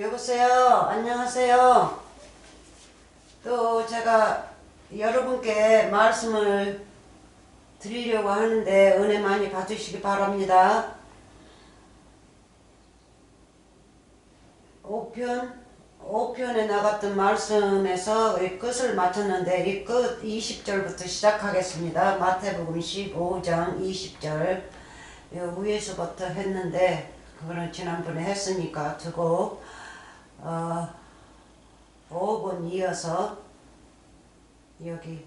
여보세요. 안녕하세요. 또 제가 여러분께 말씀을 드리려고 하는데 은혜 많이 받으시기 바랍니다. 5편에 나갔던 말씀에서 끝을 마쳤는데 이 끝 20절부터 시작하겠습니다. 마태복음 15장 20절 위에서부터 했는데 그거는 지난번에 했으니까 두고 5번 이어서 여기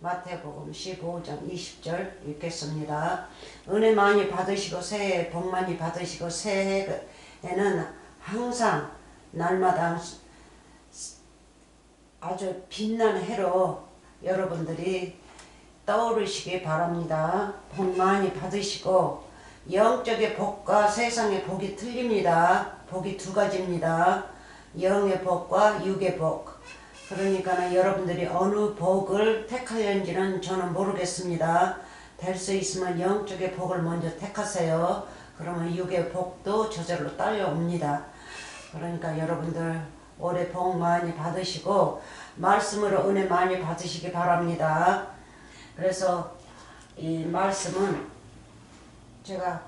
마태복음 15장 20절 읽겠습니다. 은혜 많이 받으시고 새해 복 많이 받으시고 새해에는 항상 날마다 아주 빛나는 해로 여러분들이 떠오르시기 바랍니다. 복 많이 받으시고 영적의 복과 세상의 복이 틀립니다. 복이 두 가지입니다. 영의 복과 육의 복. 그러니까 여러분들이 어느 복을 택할는지는 저는 모르겠습니다. 될 수 있으면 영적의 복을 먼저 택하세요. 그러면 육의 복도 저절로 딸려옵니다. 그러니까 여러분들 올해 복 많이 받으시고 말씀으로 은혜 많이 받으시기 바랍니다. 그래서 이 말씀은 제가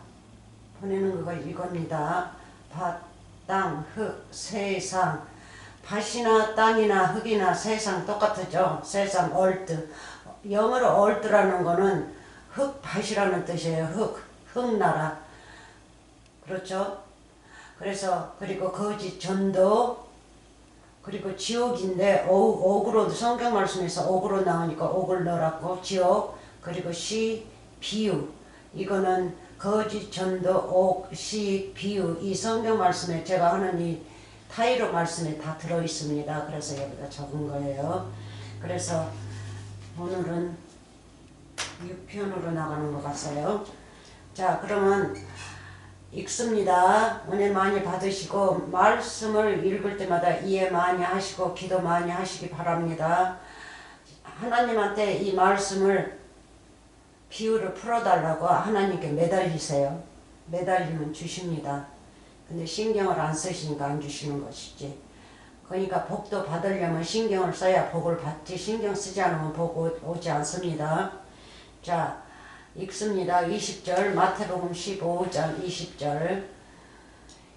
보내는 거가 이겁니다. 밭, 땅, 흙, 세상. 밭이나 땅이나 흙이나 세상 똑같죠. 세상 얼뜨. 영어로 얼뜨라는 거는 흙밭이라는 뜻이에요. 흙나라. 그렇죠? 그래서 그리고 거짓 전도 그리고 지옥인데 옥으로 성경 말씀에서 옥으로 나오니까 옥을 넣으라고 지옥 그리고 시 비유 이거는 거짓 전도 옥 시 비유 이 성경 말씀에 제가 하는 이 타이로 말씀에 다 들어 있습니다. 그래서 여기다 적은 거예요. 그래서 오늘은 6편으로 나가는 것 같아요. 자 그러면 읽습니다. 은혜 많이 받으시고 말씀을 읽을 때마다 이해 많이 하시고 기도 많이 하시기 바랍니다. 하나님한테 이 말씀을 비유를 풀어달라고 하나님께 매달리세요. 매달리면 주십니다. 근데 신경을 안 쓰시니까 안 주시는 것이지. 그러니까 복도 받으려면 신경을 써야 복을 받지 신경 쓰지 않으면 복 오지 않습니다. 자 읽습니다. 20절 마태복음 15장 20절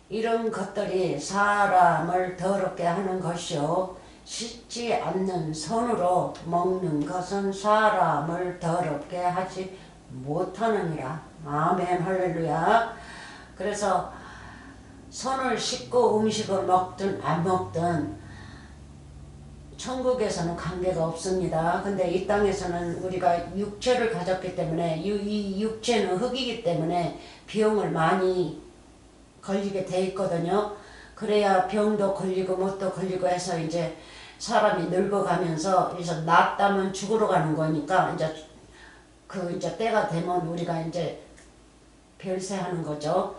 이런 것들이 사람을 더럽게 하는 것이요 씻지 않는 손으로 먹는 것은 사람을 더럽게 하지 못하느니라. 아멘 할렐루야. 그래서 손을 씻고 음식을 먹든 안 먹든 천국에서는 관계가 없습니다. 근데 이 땅에서는 우리가 육체를 가졌기 때문에 이 육체는 흙이기 때문에 비용을 많이 걸리게 돼 있거든요. 그래야 병도 걸리고 뭣도 걸리고 해서 이제 사람이 늙어가면서 그래서 낫다면 죽으러 가는 거니까 이제 때가 되면 우리가 이제 별세하는 거죠.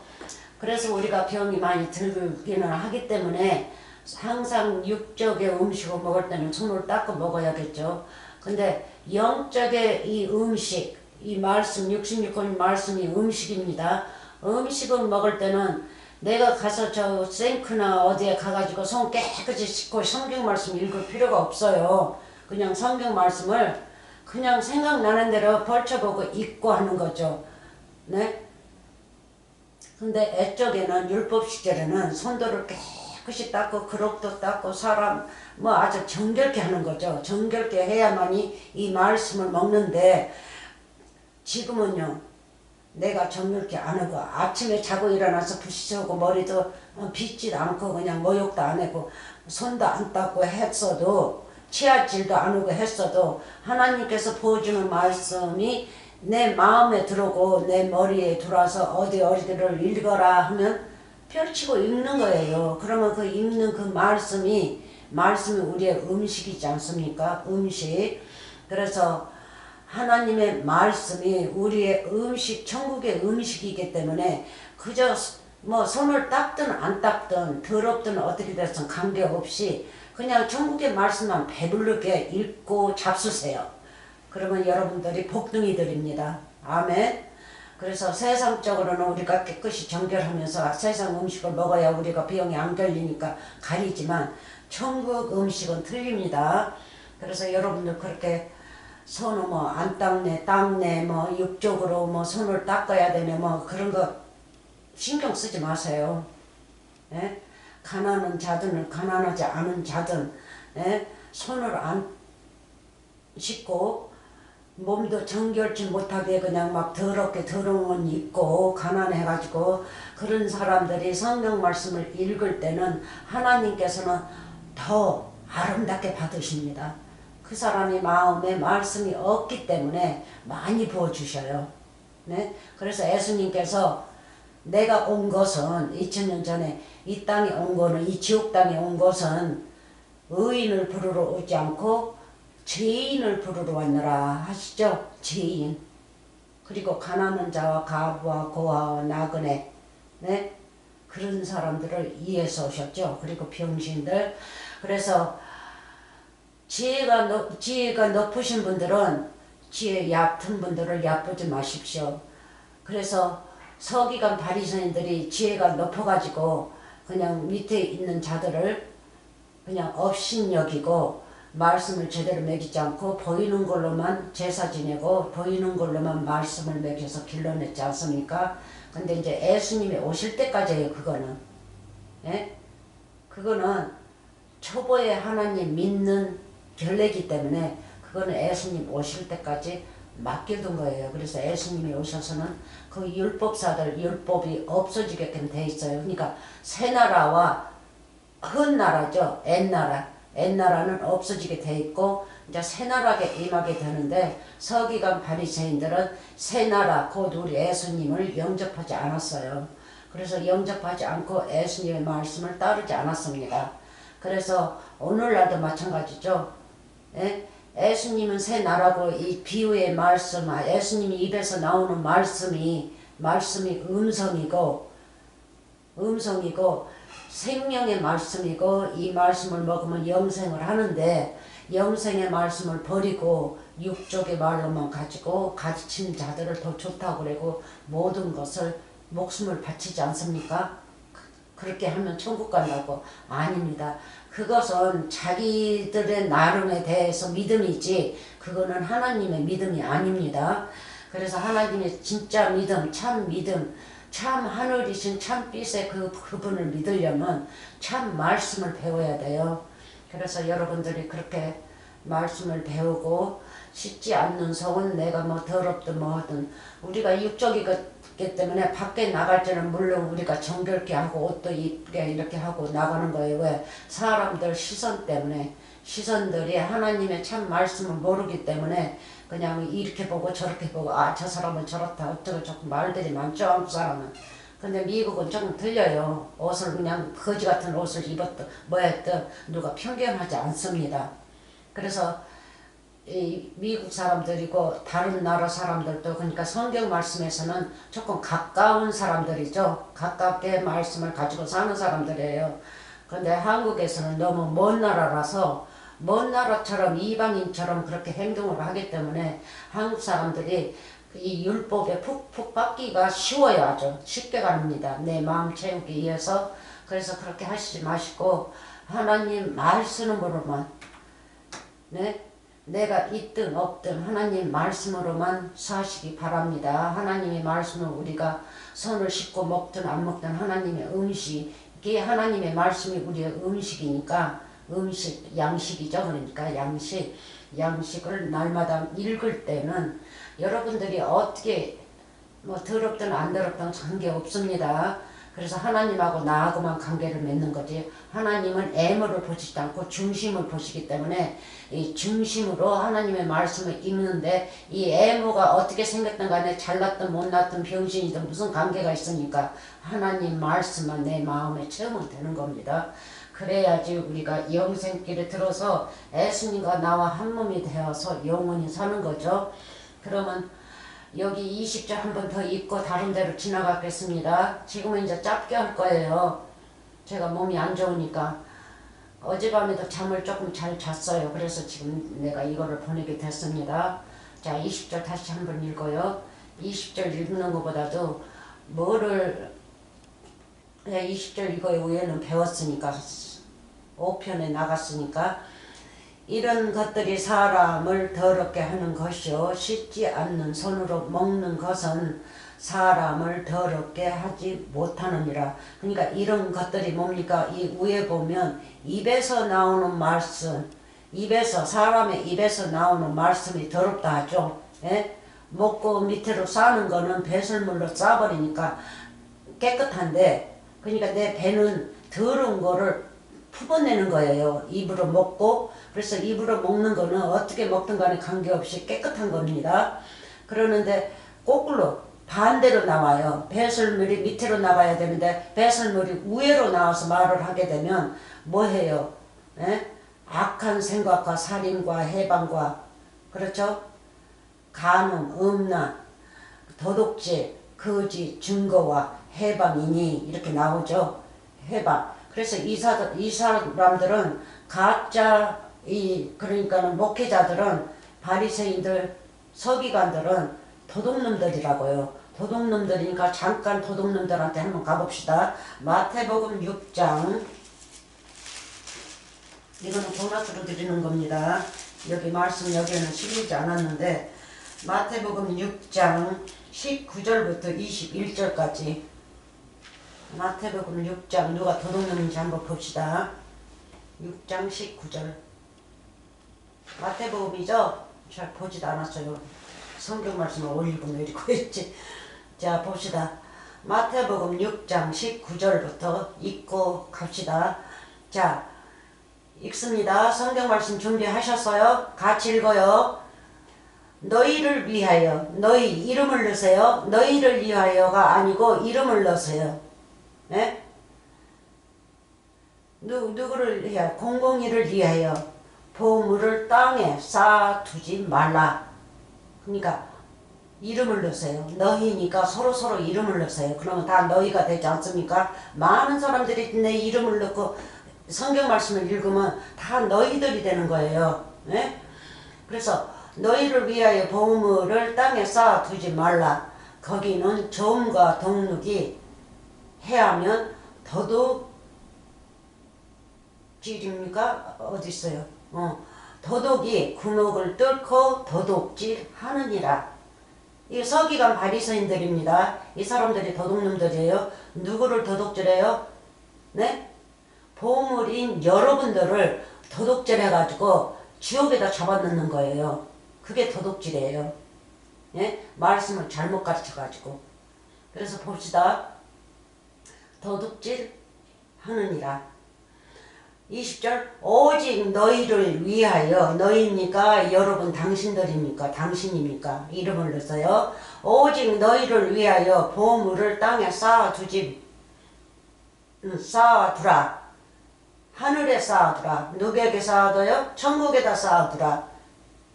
그래서 우리가 병이 많이 들기는 하기 때문에 항상 육적의 음식을 먹을 때는 손을 닦고 먹어야겠죠. 근데 영적의 이 음식, 이 말씀, 66권 말씀이 음식입니다. 음식을 먹을 때는 내가 가서 저 생크나 어디에 가가지고 손 깨끗이 씻고 성경 말씀 읽을 필요가 없어요. 그냥 성경 말씀을 그냥 생각나는 대로 벌쳐보고 읽고 하는 거죠. 네? 근데 애쪽에는 율법 시절에는 손도를 깨끗이 닦고 그릇도 닦고 사람 아주 정결케 하는 거죠. 정결케 해야만이 이 말씀을 먹는데 지금은요 내가 정결케 안 하고 아침에 자고 일어나서 부시하고 머리도 빗지도 않고 그냥 목욕도 안 하고 손도 안 닦고 했어도 치아질도 안 하고 했어도 하나님께서 보여주는 말씀이 내 마음에 들어오고 내 머리에 들어와서 어디를 읽어라 하면 펼치고 읽는 거예요. 그러면 그 읽는 그 말씀이 우리의 음식이지 않습니까? 음식. 그래서 하나님의 말씀이 우리의 음식, 천국의 음식이기 때문에 그저 손을 닦든 안 닦든 더럽든 어떻게 됐든 관계없이 그냥 천국의 말씀만 배부르게 읽고 잡수세요. 그러면 여러분들이 복등이 드립니다. 아멘. 그래서 세상적으로는 우리가 깨끗이 정결하면서 세상 음식을 먹어야 우리가 병이 안 걸리니까 가리지만 천국 음식은 틀립니다. 그래서 여러분들 그렇게 손을 뭐 안 닦네 뭐 육적으로 뭐 손을 닦아야 되네 뭐 그런 거 신경 쓰지 마세요. 예? 가난한 자들은 가난하지 않은 자든 예? 손을 안 씻고 몸도 정결치 못하게 그냥 막 더럽게 더러운 옷 입고 가난해가지고 그런 사람들이 성경 말씀을 읽을 때는 하나님께서는 더 아름답게 받으십니다. 그 사람이 마음에 말씀이 없기 때문에 많이 부어주셔요. 네? 그래서 예수님께서 내가 온 것은 2000년 전에 이 땅에 온 거는 이 지옥 땅에 온 것은 의인을 부르러 오지 않고 죄인을 부르러 왔노라 하시죠. 죄인. 그리고 가난한 자와 가부와 고아와 나그네 네? 그런 사람들을 위해서 오셨죠. 그리고 병신들. 그래서 지혜가 높으신 분들은 지혜 얕은 분들을 얕보지 마십시오. 그래서 서기관 바리새인들이 지혜가 높아가지고 그냥 밑에 있는 자들을 그냥 업신여기고 말씀을 제대로 먹이지 않고 보이는 걸로만 제사 지내고 보이는 걸로만 말씀을 먹여서 길러냈지 않습니까? 근데 이제 예수님이 오실 때까지예요. 그거는 예? 그거는 초보에 하나님 믿는 결례이기 때문에 그거는 예수님 오실 때까지 맡겨둔 거예요. 그래서 예수님이 오셔서는 그 율법사들 율법이 없어지게끔 돼 있어요. 그러니까 새 나라와 큰 나라죠. 옛나라는 없어지게 돼 있고 이제 새 나라에 임하게 되는데 서기관 바리새인들은 새 나라 곧 우리 예수님을 영접하지 않았어요. 그래서 영접하지 않고 예수님의 말씀을 따르지 않았습니다. 그래서 오늘날도 마찬가지죠. 예? 예수님은 새 나라고 이 비유의 말씀, 예수님이 입에서 나오는 말씀이 음성이고 생명의 말씀이고 이 말씀을 먹으면 영생을 하는데 영생의 말씀을 버리고 육족의 말로만 가지고 가르치는 자들을 더 좋다고 그러고 모든 것을 목숨을 바치지 않습니까? 그렇게 하면 천국 간다고. 아닙니다. 그것은 자기들의 나름에 대해서 믿음이지 그거는 하나님의 믿음이 아닙니다. 그래서 하나님의 진짜 믿음, 참 하늘이신 참빛의 그분을 믿으려면 참 말씀을 배워야 돼요. 그래서 여러분들이 그렇게 말씀을 배우고 씻지 않는 속은 내가 뭐 더럽든 뭐든 우리가 육적이기 때문에 밖에 나갈 때는 물론 우리가 정결케 하고 옷도 입게 이렇게 하고 나가는 거예요. 왜? 사람들 시선 때문에 시선들이 하나님의 참 말씀을 모르기 때문에 그냥 이렇게 보고 저렇게 보고 저 사람은 저렇다 어쩌고 저쩌고 말들이 많죠. 한국 사람은. 근데 미국은 조금 틀려요. 옷을 그냥 거지 같은 옷을 입었든 뭐 했든 누가 편견하지 않습니다. 그래서 이 미국 사람들이고 다른 나라 사람들도 그러니까 성경 말씀에서는 조금 가까운 사람들이죠. 가깝게 말씀을 가지고 사는 사람들이에요. 근데 한국에서는 너무 먼 나라라서 먼 나라처럼 이방인처럼 그렇게 행동을 하기 때문에 한국 사람들이 이 율법에 푹푹 받기가 쉬워요. 아주 쉽게 갑니다. 내 마음 채우기 위해서. 그래서 그렇게 하시지 마시고 하나님 말씀으로만 네? 내가 있든 없든 하나님 말씀으로만 사시기 바랍니다. 하나님의 말씀을 우리가 손을 씻고 먹든 안 먹든 하나님의 음식 이게 하나님의 말씀이 우리의 음식이니까 양식이죠. 그러니까 양식을 날마다 읽을 때는 여러분들이 어떻게 뭐 더럽든 안 더럽든 관계없습니다. 그래서 하나님하고 나하고만 관계를 맺는 거지 하나님은 애물을 보시지 않고 중심을 보시기 때문에 이 중심으로 하나님의 말씀을 읽는데 이 애무가 어떻게 생겼든 간에 잘났든 못났든 병신이든 무슨 관계가 있으니까 하나님 말씀만 내 마음에 채우면 되는 겁니다. 그래야지 우리가 영생길에 들어서 예수님과 나와 한 몸이 되어서 영원히 사는 거죠. 그러면 여기 20절 한 번 더 읽고 다른 데로 지나가겠습니다. 지금은 이제 짧게 할 거예요. 제가 몸이 안 좋으니까 어젯밤에도 잠을 조금 잘 잤어요. 그래서 지금 내가 이거를 보내게 됐습니다. 자, 20절 다시 한 번 읽어요. 20절 읽는 것보다도 뭐를 20절 이거 외에는 배웠으니까 5편에 나갔으니까 이런 것들이 사람을 더럽게 하는 것이요 씻지 않는 손으로 먹는 것은 사람을 더럽게 하지 못하느니라. 그러니까 이런 것들이 뭡니까? 이 위에 보면 입에서 나오는 말씀, 사람의 입에서 나오는 말씀이 더럽다 하죠. 예? 먹고 밑으로 싸는 거는 배설물로 싸버리니까 깨끗한데, 그러니까 내 배는 더러운 거를 풀어내는 거예요. 입으로 먹고. 그래서 입으로 먹는 거는 어떻게 먹든 간에 관계없이 깨끗한 겁니다. 그러는데 거꾸로 반대로 나와요. 배설물이 밑으로 나가야 되는데 배설물이 위로 나와서 말을 하게 되면 뭐해요? 에? 악한 생각과 살인과 해방과, 그렇죠? 간음, 음란, 도둑질, 거짓, 증거와 해방이니 이렇게 나오죠. 해방. 그래서 이 사람들은 가짜 그러니까는 목회자들은, 바리새인들, 서기관들은 도둑놈들이라고요. 도둑놈들이니까 잠깐 도둑놈들한테 한번 가봅시다. 마태복음 6장. 이거는 보너스로 드리는 겁니다. 여기 말씀 여기에는 실리지 않았는데 마태복음 6장 19절부터 21절까지. 마태복음 6장 누가 도둑놈인지 한번 봅시다. 6장 19절. 마태복음이죠? 잘 보지도 않았어요. 성경 말씀을 올리고 내리고 있지. 자, 봅시다. 마태복음 6장 19절부터 읽고 갑시다. 자, 읽습니다. 성경 말씀 준비하셨어요? 같이 읽어요. 너희를 위하여, 너희 이름을 넣으세요. 너희를 위하여가 아니고 이름을 넣으세요. 네? 누구를 위하여? 공공의를 위하여 보물을 땅에 쌓아두지 말라. 그러니까 이름을 넣으세요. 너희니까 서로 이름을 넣으세요. 그러면 다 너희가 되지 않습니까? 많은 사람들이 내 이름을 넣고 성경 말씀을 읽으면 다 너희들이 되는 거예요. 네? 그래서 너희를 위하여 보물을 땅에 쌓아두지 말라. 거기는 점과 동룩이 해하면 도둑질입니까? 어디 있어요? 도둑이 구멍을 뚫고 도둑질 하느니라. 이 서기관 바리새인들입니다. 이 사람들이 도둑놈들이에요. 누구를 도둑질해요? 네? 보물인 여러분들을 도둑질해가지고 지옥에다 잡아넣는 거예요. 그게 도둑질이에요. 예? 말씀을 잘못 가르쳐가지고. 그래서 봅시다. 도둑질 하느니라. 20절. 오직 너희를 위하여. 너희입니까? 여러분 당신들입니까? 당신입니까? 이름을 넣었어요. 오직 너희를 위하여 보물을 땅에 쌓아두라. 하늘에 쌓아두라. 누구에게 쌓아둬요? 천국에다 쌓아두라.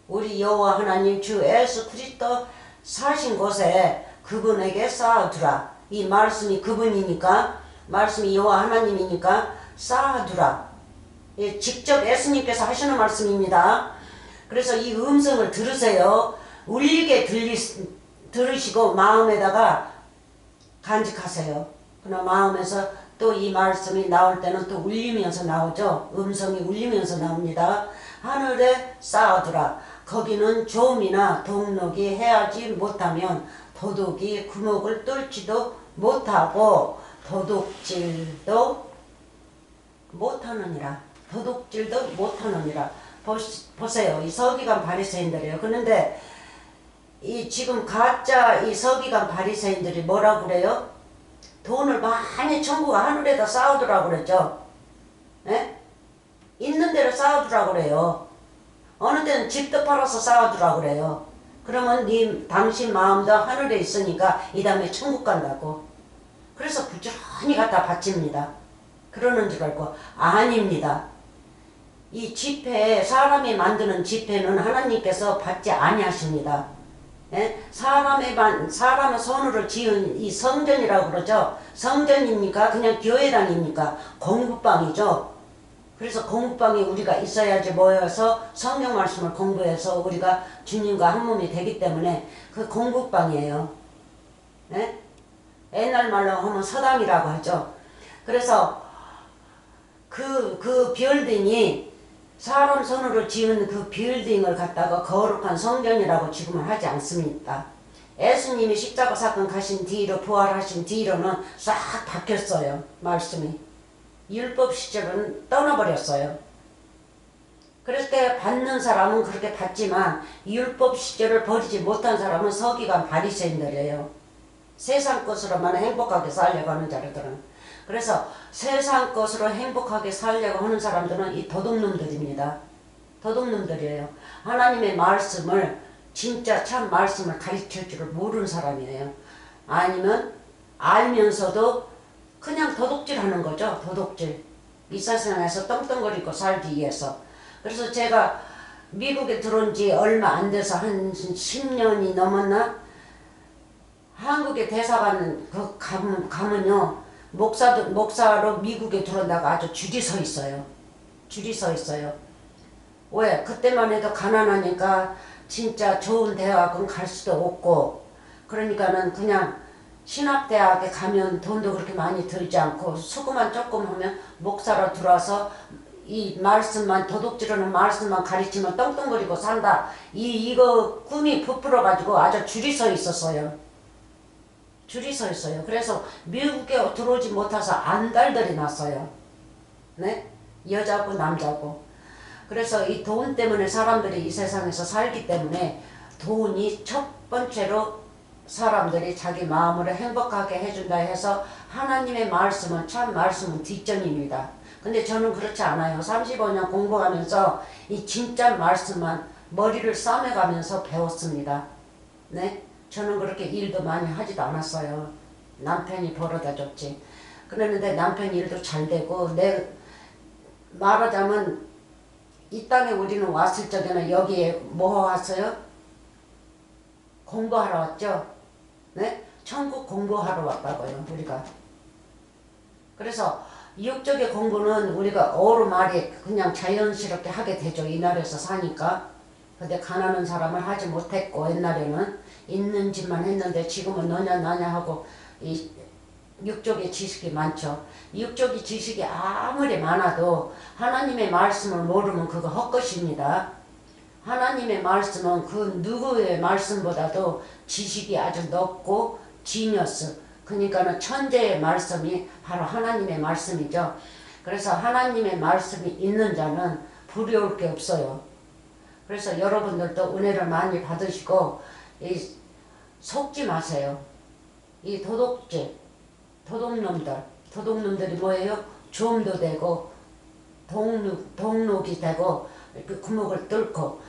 우리 여호와 하나님 주 예수 그리스도 사신 곳에 그분에게 쌓아두라. 이 말씀이 그분이니까, 말씀이 여호와 하나님이니까 쌓아두라. 예, 직접 예수님께서 하시는 말씀입니다. 그래서 이 음성을 들으세요. 울리게 들으시고 마음에다가 간직하세요. 그러나 마음에서 또 이 말씀이 나올 때는 또 울리면서 나오죠. 음성이 울리면서 나옵니다. 하늘에 쌓아두라. 거기는 좀이나 동록이 해하지 못하면 도둑이 구멍을 뚫지도 못하고 도둑질도 못하느니라. 도둑질도 못하느니라. 보세요. 이 서기관 바리새인들이에요. 그런데 이 지금 가짜 이 서기관 바리새인들이 뭐라고 그래요? 돈을 많이 천국 하늘에다 쌓아두라고 그랬죠. 예? 있는 대로 쌓아두라고 그래요. 어느 때는 집도 팔아서 쌓아두라고 그래요. 그러면 당신 마음도 하늘에 있으니까 이 다음에 천국 간다고. 그래서 부지런히 갖다 바칩니다. 그러는 줄 알고. 아닙니다. 이 지폐, 사람이 만드는 지폐는 하나님께서 받지 아니하십니다. 예? 사람의 손으로 지은 이 성전이라고 그러죠. 성전입니까? 그냥 교회당입니까? 공부방이죠. 그래서 공부방에 우리가 있어야지 모여서 성경 말씀을 공부해서 우리가 주님과 한 몸이 되기 때문에 그 공부방이에요. 네? 옛날 말로 하면 서당이라고 하죠. 그래서 그 빌딩이 사람 손으로 지은 그 빌딩을 갖다가 거룩한 성전이라고 지금은 하지 않습니다. 예수님이 십자가 사건 가신 뒤로 부활하신 뒤로는 싹 바뀌었어요. 말씀이. 율법 시절은 떠나버렸어요. 그렇게 받는 사람은 그렇게 받지만 율법 시절을 버리지 못한 사람은 서기관 바리새인들이에요. 세상 것으로만 행복하게 살려고 하는 자들은. 그래서 세상 것으로 행복하게 살려고 하는 사람들은 이 도둑놈들입니다. 도둑놈들이에요. 하나님의 말씀을 진짜 참 말씀을 가르칠 줄을 모르는 사람이에요. 아니면 알면서도 그냥 도둑질하는 거죠. 도둑질. 이 세상에서 떵떵거리고 살기 위해서. 그래서 제가 미국에 들어온 지 얼마 안 돼서 한 10년이 넘었나? 한국에 대사관 가면요. 목사로 미국에 들어온다고 아주 줄이 서 있어요. 줄이 서 있어요. 왜? 그때만 해도 가난하니까 진짜 좋은 대학은 갈 수도 없고, 그러니까는 그냥 신학대학에 가면 돈도 그렇게 많이 들지 않고 수고만 조금 하면 목사로 들어와서 이 말씀만 도둑질하는 말씀만 가르치면 떵떵거리고 산다. 이거 꿈이 부풀어가지고 아주 줄이 서 있었어요. 줄이 서 있어요. 그래서 미국에 들어오지 못해서 안달들이 났어요. 네? 여자고 남자고. 그래서 이 돈 때문에 사람들이 이 세상에서 살기 때문에 돈이 첫 번째로 사람들이 자기 마음을 행복하게 해준다 해서 하나님의 말씀은 참 말씀은 뒷전입니다. 근데 저는 그렇지 않아요. 35년 공부하면서 이 진짜 말씀만 머리를 싸매가면서 배웠습니다. 네? 저는 그렇게 일도 많이 하지도 않았어요. 남편이 벌어다 줬지. 그랬는데 남편 일도 잘 되고, 말하자면 이 땅에 우리는 왔을 적에는 여기에 뭐 왔어요? 공부하러 왔죠? 네? 천국 공부하러 왔다고요, 우리가. 그래서 육적의 공부는 우리가 오르말이 그냥 자연스럽게 하게 되죠. 이 나라에서 사니까. 근데 가난한 사람을 하지 못했고, 옛날에는 있는 짓만 했는데 지금은 너냐 나냐 하고 이 육적의 지식이 많죠. 육적의 지식이 아무리 많아도 하나님의 말씀을 모르면 그거 헛것입니다. 하나님의 말씀은 그 누구의 말씀보다도 지식이 아주 높고 지니어스, 그러니까는 천재의 말씀이 바로 하나님의 말씀이죠. 그래서 하나님의 말씀이 있는 자는 두려울 게 없어요. 그래서 여러분들도 은혜를 많이 받으시고 속지 마세요. 이 도둑놈들이 뭐예요? 좀도 되고 동록이 되고 이렇게 구멍을 뚫고,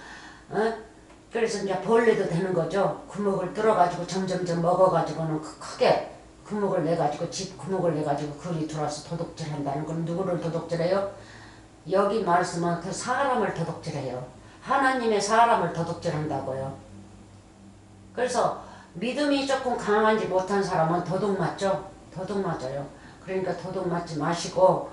그래서 이제 벌레도 되는 거죠. 구멍을 뚫어가지고 점점점 먹어가지고는 크게 구멍을 내가지고 집 구멍을 내가지고 거기 들어와서 도둑질한다는 건 누구를 도둑질해요? 여기 말씀은 그 사람을 도둑질해요. 하나님의 사람을 도둑질한다고요. 그래서 믿음이 조금 강하지 못한 사람은 도둑 맞죠? 도둑 맞아요. 그러니까 도둑 맞지 마시고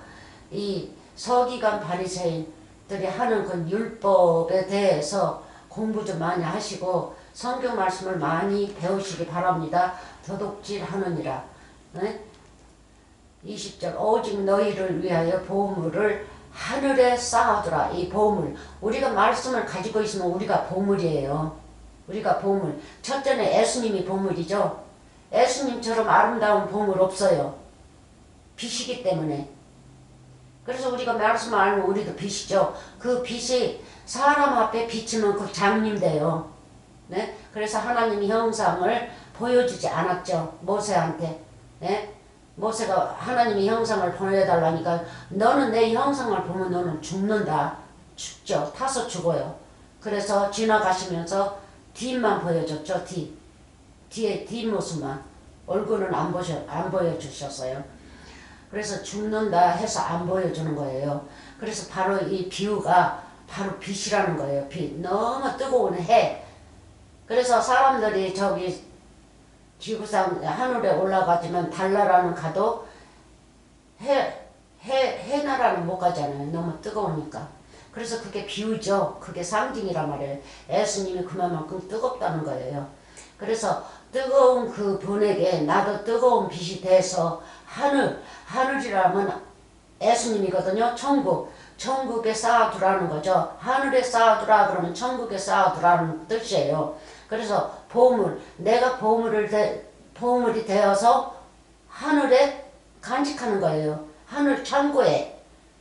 이 서기관 바리새인들이 하는 그 율법에 대해서 공부 좀 많이 하시고 성경 말씀을 많이 배우시기 바랍니다. 도둑질 하느니라. 네? 20절 오직 너희를 위하여 보물을 하늘에 쌓아두라. 이 보물, 우리가 말씀을 가지고 있으면 우리가 보물이에요. 우리가 보물. 첫째는 예수님이 보물이죠. 예수님처럼 아름다운 보물 없어요. 빛이기 때문에. 그래서 우리가 말씀을 알면 우리도 빛이죠. 그 빛이 사람 앞에 비치면 그 장님 돼요. 네? 그래서 하나님이 형상을 보여주지 않았죠. 모세한테. 네? 모세가 하나님의 형상을 보여달라니까 너는 내 형상을 보면 너는 죽는다. 죽죠. 타서 죽어요. 그래서 지나가시면서 뒷만 보여줬죠. 뒤에 뒷모습만. 얼굴은 안 보여주셨어요. 그래서 죽는다 해서 안 보여주는 거예요. 그래서 바로 이 비유가 바로 빛이라는 거예요. 빛. 너무 뜨거운 해. 그래서 사람들이 저기 지구상 하늘에 올라가지만 달나라는 가도 해나라는 못 가죠. 하잖아요. 너무 뜨거우니까. 그래서 그게 비유죠. 그게 상징이란 말이에요. 예수님이 그만큼 뜨겁다는 거예요. 그래서 뜨거운 그 분에게 나도 뜨거운 빛이 돼서 하늘이라면 예수님이거든요. 천국에 쌓아두라는 거죠. 하늘에 쌓아두라 그러면 천국에 쌓아두라는 뜻이에요. 그래서 내가 보물이 되어서 하늘에 간직하는 거예요. 하늘 창고에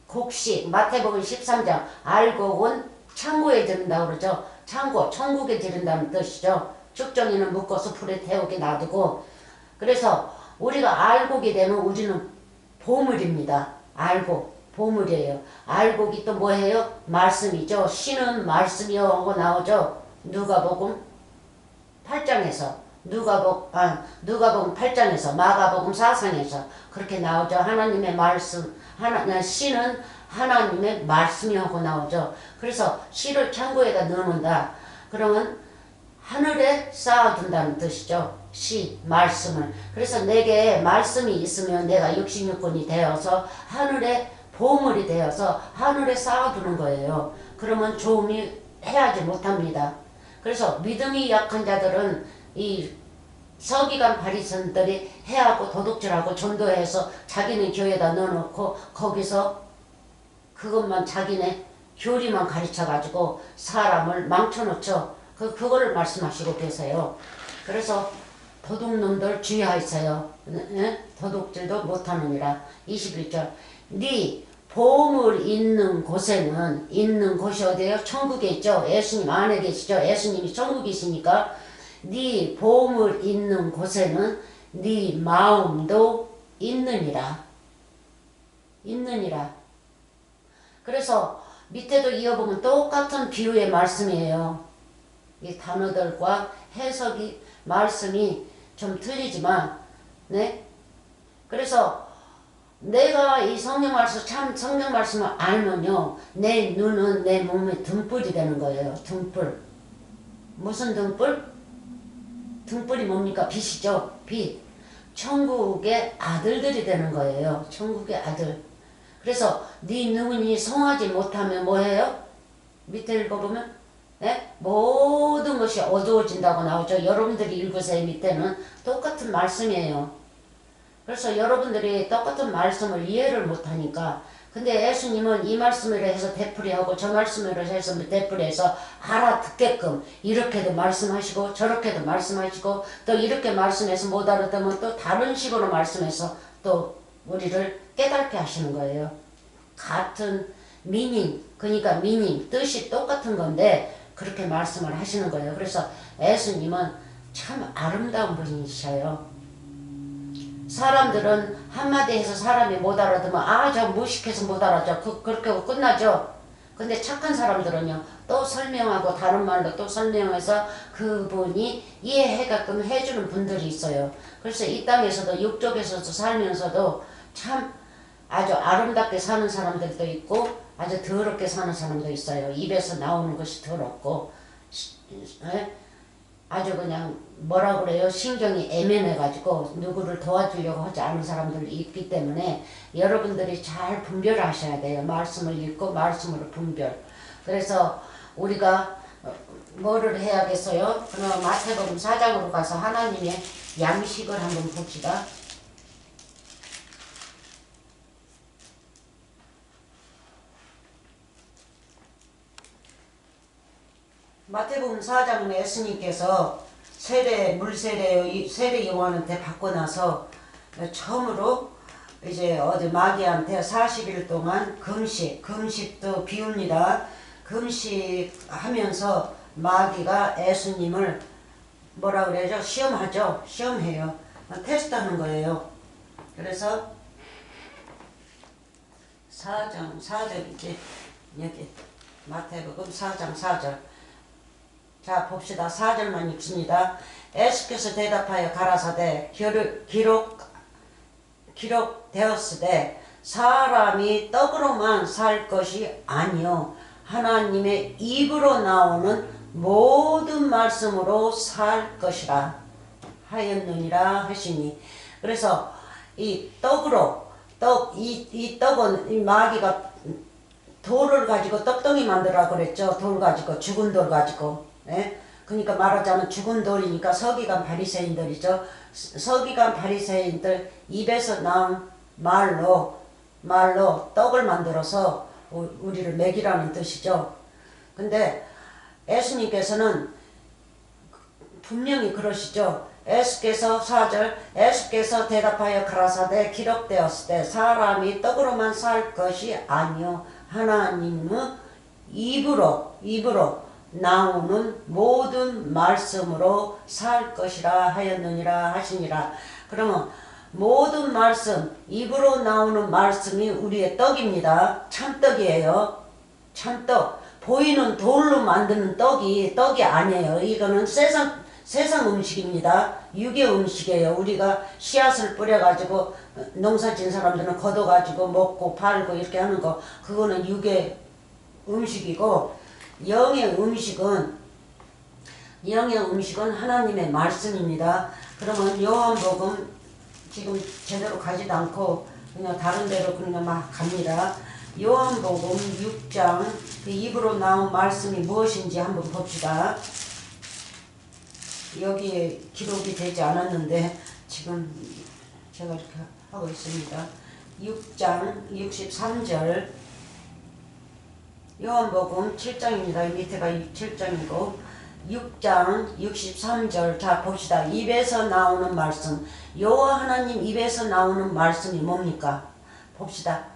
곡식, 마태복음 13장 알곡은 창고에 들은다고 그러죠. 창고, 천국에 들은다는 뜻이죠. 쭉정이는 묶어서 불에 태우게 놔두고. 그래서 우리가 알곡이 되면 우리는 보물입니다. 보물이에요. 알곡이 또 뭐예요? 말씀이죠. 신은 말씀이요 하고 나오죠. 누가복음 8장에서 누가복음 8장에서 마가복음 4장에서 그렇게 나오죠. 하나님의 말씀, 씨는 하나님의 말씀이 하고 나오죠. 그래서 씨를 창고에다 넣는다. 그러면 하늘에 쌓아둔다는 뜻이죠. 말씀을. 그래서 내게 말씀이 있으면 내가 66권이 되어서 하늘에 보물이 되어서 하늘에 쌓아두는 거예요. 그러면 조음이 해하지 못합니다. 그래서 믿음이 약한 자들은 이 서기관 바리새인들이 해하고 도둑질하고 전도해서 자기는 교회에다 넣어놓고 거기서 그것만 자기네 교리만 가르쳐가지고 사람을 망쳐놓죠. 그거를 말씀하시고 계세요. 그래서 도둑놈들 주의하세요. 도둑질도 못하느니라. 21절 네 보물 있는 곳이 어디예요? 천국에 있죠. 예수님 안에 계시죠. 예수님이 천국이시니까 네 보물 있는 곳에는 네 마음도 있느니라. 그래서 밑에도 이어보면 똑같은 비유의 말씀이에요. 이 단어들과 해석이 말씀이 좀 틀리지만 그래서 내가 이 성경 말씀을 알면요 내 눈은 내 몸에 등불이 되는 거예요. 등불. 무슨 등불? 등불이 뭡니까? 빛이죠. 빛. 천국의 아들들이 되는 거예요. 천국의 아들. 그래서 네 눈이 성하지 못하면 뭐해요? 밑에 읽어보면 모든 것이 어두워진다고 나오죠. 여러분들이 읽으세요. 밑에는 똑같은 말씀이에요. 그래서 여러분들이 똑같은 말씀을 이해를 못하니까 근데 예수님은 이 말씀으로 해서 되풀이하고 저 말씀으로 해서 되풀이해서 알아듣게끔 이렇게도 말씀하시고 저렇게도 말씀하시고 또 이렇게 말씀해서 못 알아듣으면 또 다른 식으로 말씀해서 또 우리를 깨닫게 하시는 거예요. 같은 그러니까 뜻이 똑같은 건데 그렇게 말씀을 하시는 거예요. 그래서 예수님은 참 아름다운 분이셔요. 사람들은 한마디 해서 사람이 못 알아들으면 저 무식해서 못 알아죠. 그렇게 하고 끝나죠. 근데 착한 사람들은요 또 설명하고 다른 말로 또 설명해서 그분이 이해해가끔 해주는 분들이 있어요. 그래서 이 땅에서도 육족에서도 살면서도 참 아주 아름답게 사는 사람들도 있고 아주 더럽게 사는 사람도 있어요. 입에서 나오는 것이 더럽고 아주 그냥 뭐라 그래요? 신경이 애매해가지고 누구를 도와주려고 하지 않은 사람들이 있기 때문에 여러분들이 잘 분별을 하셔야 돼요. 말씀을 읽고 말씀으로 분별. 그래서 우리가 뭐를 해야겠어요? 그럼 마태복음 4장으로 가서 하나님의 양식을 한번 봅시다. 마태복음 4장은 예수님께서 세례 요한한테 받고 나서 처음으로 이제 어디 마귀한테 40일 동안 금식도 비웁니다. 금식하면서 마귀가 예수님을 뭐라 그래야죠? 시험해요. 테스트하는 거예요. 그래서 4절이지. 여기 마태복음 4장 4절. 자 봅시다. 4절만 읽습니다. 예수께서 대답하여 가라사대 기록되었으되 사람이 떡으로만 살 것이 아니요 하나님의 입으로 나오는 모든 말씀으로 살 것이라 하였느니라 하시니. 그래서 이 떡은 이 마귀가 돌을 가지고 떡덩이 만들라고 그랬죠. 돌 가지고, 죽은 돌 가지고. 예? 그러니까 말하자면 죽은 돌이니까 서기관 바리새인들이죠. 서기관 바리새인들 입에서 나온 말로 떡을 만들어서 우리를 먹이라는 뜻이죠. 근데 예수님께서는 분명히 그러시죠. 예수께서 4절 예수께서 대답하여 가라사대 기록되었을 때 사람이 떡으로만 살 것이 아니요 하나님의 입으로 나오는 모든 말씀으로 살 것이라 하였느니라 하시니라. 그러면 모든 말씀, 입으로 나오는 말씀이 우리의 떡입니다. 참떡이에요. 참떡. 보이는 돌로 만드는 떡이 아니에요. 이거는 세상 음식입니다. 육의 음식이에요. 우리가 씨앗을 뿌려가지고 농사 지은 사람들은 걷어가지고 먹고 팔고 이렇게 하는 거, 그거는 육의 음식이고, 영의 음식은 하나님의 말씀입니다. 그러면 요한복음 지금 제대로 가지도 않고 그냥 다른 데로 그냥 막 갑니다. 요한복음 6장 그 입으로 나온 말씀이 무엇인지 한번 봅시다. 여기에 기록이 되지 않았는데 지금 제가 이렇게 하고 있습니다. 6장 63절 요한복음 7장입니다. 밑에가 7장이고 6장 63절 자 봅시다. 입에서 나오는 말씀, 여호와 하나님 입에서 나오는 말씀이 뭡니까? 봅시다.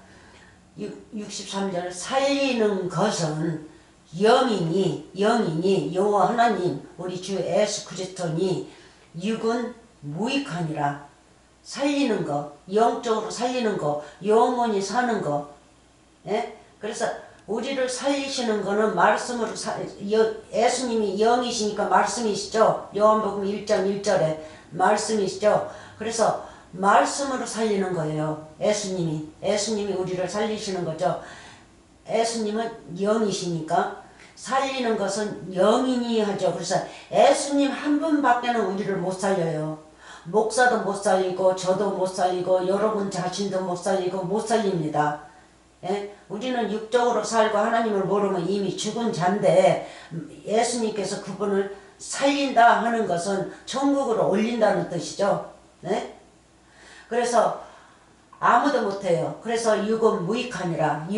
63절 살리는 것은 영이니 여호와 하나님 우리 주 예수 그리스도니 육은 무익하니라. 살리는 거, 영적으로 살리는 거, 영원히 사는 거. 예? 그래서 우리를 살리시는 거는 말씀으로 예수님이 영이시니까 말씀이시죠. 요한복음 1장 1절에 말씀이시죠. 그래서 말씀으로 살리는 거예요. 예수님이 우리를 살리시는 거죠. 예수님은 영이시니까 살리는 것은 영이니 하죠. 그래서 예수님 한 분밖에는 우리를 못 살려요. 목사도 못 살리고 저도 못 살리고 여러분 자신도 못 살리고 못 살립니다. 예? 우리는 육적으로 살고 하나님을 모르면 이미 죽은 자인데 예수님께서 그분을 살린다 하는 것은 천국으로 올린다는 뜻이죠. 네? 그래서 아무도 못해요. 그래서 육은 무익하니라.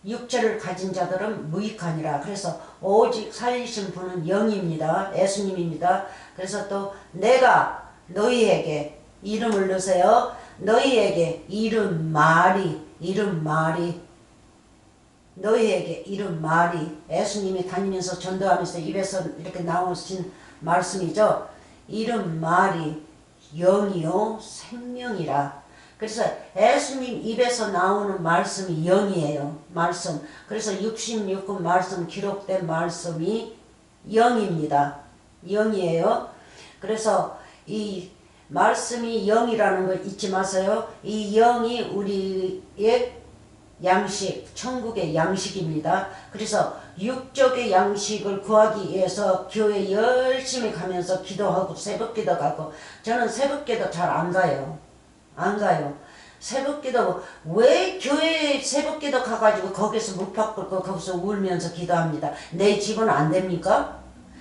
육체를 가진 자들은 무익하니라. 그래서 오직 살리신 분은 영입니다. 예수님입니다. 그래서 또 내가 너희에게 이름을 넣으세요. 너희에게 이름 말이 너희에게 이름 말이 예수님이 다니면서 전도하면서 입에서 이렇게 나오신 말씀이죠. 이름 말이 영이요 생명이라. 그래서 예수님 입에서 나오는 말씀이 영이에요. 말씀. 그래서 66권 말씀 기록된 말씀이 영입니다. 영이에요. 그래서 이 말씀이 영이라는 걸 잊지 마세요. 이 영이 우리의 양식, 천국의 양식입니다. 그래서 육적의 양식을 구하기 위해서 교회 열심히 가면서 기도하고 새벽기도 가고, 저는 새벽기도 잘 안 가요. 새벽기도 왜 교회에 새벽기도 가가지고 거기서 묵박 끓고 거기서 울면서 기도합니다. 내 집은 안 됩니까?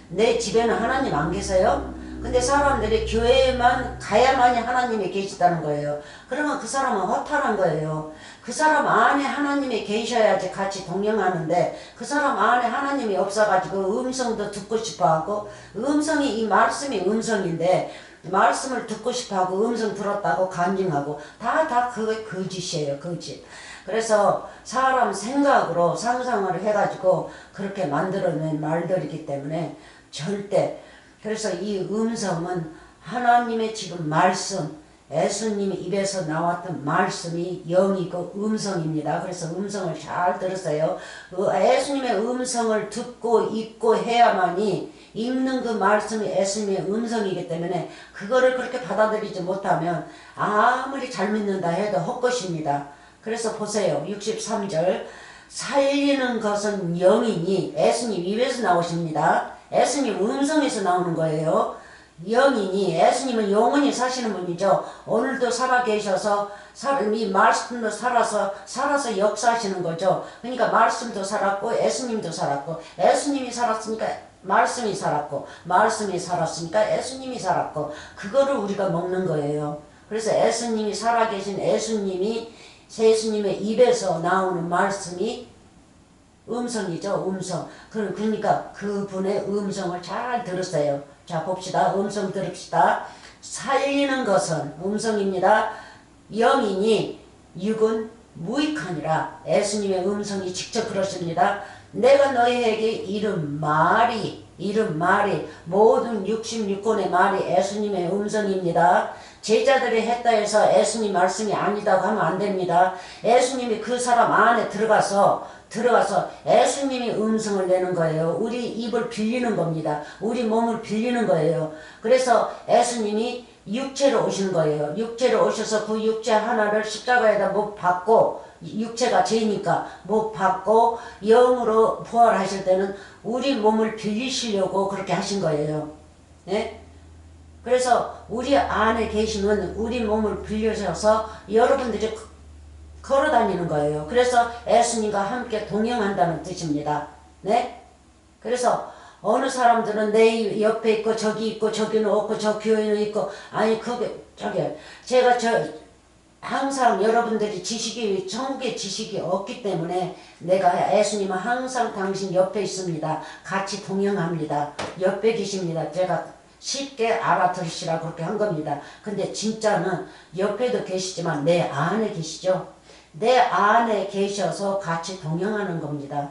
내 집에는 하나님 안 계세요? 근데 사람들이 교회에만 가야만이 하나님이 계시다는 거예요. 그러면 그 사람은 허탈한 거예요. 그 사람 안에 하나님이 계셔야지 같이 동행하는데 그 사람 안에 하나님이 없어가지고 음성도 듣고 싶어하고, 음성이 이 말씀이 음성인데 말씀을 듣고 싶어하고 음성 들었다고 간증하고 다 그게 거짓이에요. 거짓. 그래서 사람 생각으로 상상을 해가지고 그렇게 만들어낸 말들이기 때문에 절대, 그래서 이 음성은 하나님의 지금 말씀, 예수님의 입에서 나왔던 말씀이 영이고 음성입니다. 그래서 음성을 잘 들으세요. 예수님의 음성을 듣고 읽고 해야만이, 읽는 그 말씀이 예수님의 음성이기 때문에 그거를 그렇게 받아들이지 못하면 아무리 잘 믿는다 해도 헛것입니다. 그래서 보세요. 63절 살리는 것은 영이니, 예수님 입에서 나오십니다. 예수님 음성에서 나오는 거예요. 영이니 예수님은 영원히 사시는 분이죠. 오늘도 살아 계셔서 이 말씀도 살아서 역사하시는 거죠. 그러니까 말씀도 살았고 예수님도 살았고 예수님이 살았으니까 말씀이 살았고 말씀이 살았으니까 예수님이 살았고 그거를 우리가 먹는 거예요. 그래서 예수님이 살아계신 예수님의 입에서 나오는 말씀이 음성이죠. 음성. 그러니까 그분의 음성을 잘 들으세요. 자 봅시다. 음성 들읍시다. 살리는 것은 음성입니다. 영이니 육은 무익하니라. 예수님의 음성이 직접 그러십니다. 내가 너희에게 이른 말이 모든 66권의 말이 예수님의 음성입니다. 제자들이 했다 해서 예수님 말씀이 아니다고 하면 안 됩니다. 예수님이 그 사람 안에 들어가서 예수님이 음성을 내는 거예요. 우리 입을 빌리는 겁니다. 우리 몸을 빌리는 거예요. 그래서 예수님이 육체로 오신 거예요. 육체로 오셔서 그 육체 하나를 십자가에다 못 박고 육체가 죄니까 못 받고 영으로 부활하실 때는 우리 몸을 빌리시려고 그렇게 하신 거예요. 네? 그래서 우리 안에 계시면 우리 몸을 빌려셔서 여러분들이 걸어 다니는 거예요. 그래서 예수님과 함께 동행한다는 뜻입니다. 네? 그래서 어느 사람들은 내 옆에 있고 저기 있고 저기는 없고 저 교회는 있고 아니 제가 항상 여러분들이 천국의 지식이 없기 때문에 내가 예수님은 항상 당신 옆에 있습니다. 같이 동행합니다. 옆에 계십니다. 제가 쉽게 알아들으시라고 그렇게 한 겁니다. 근데 진짜는 옆에도 계시지만 내 안에 계시죠. 내 안에 계셔서 같이 동행하는 겁니다.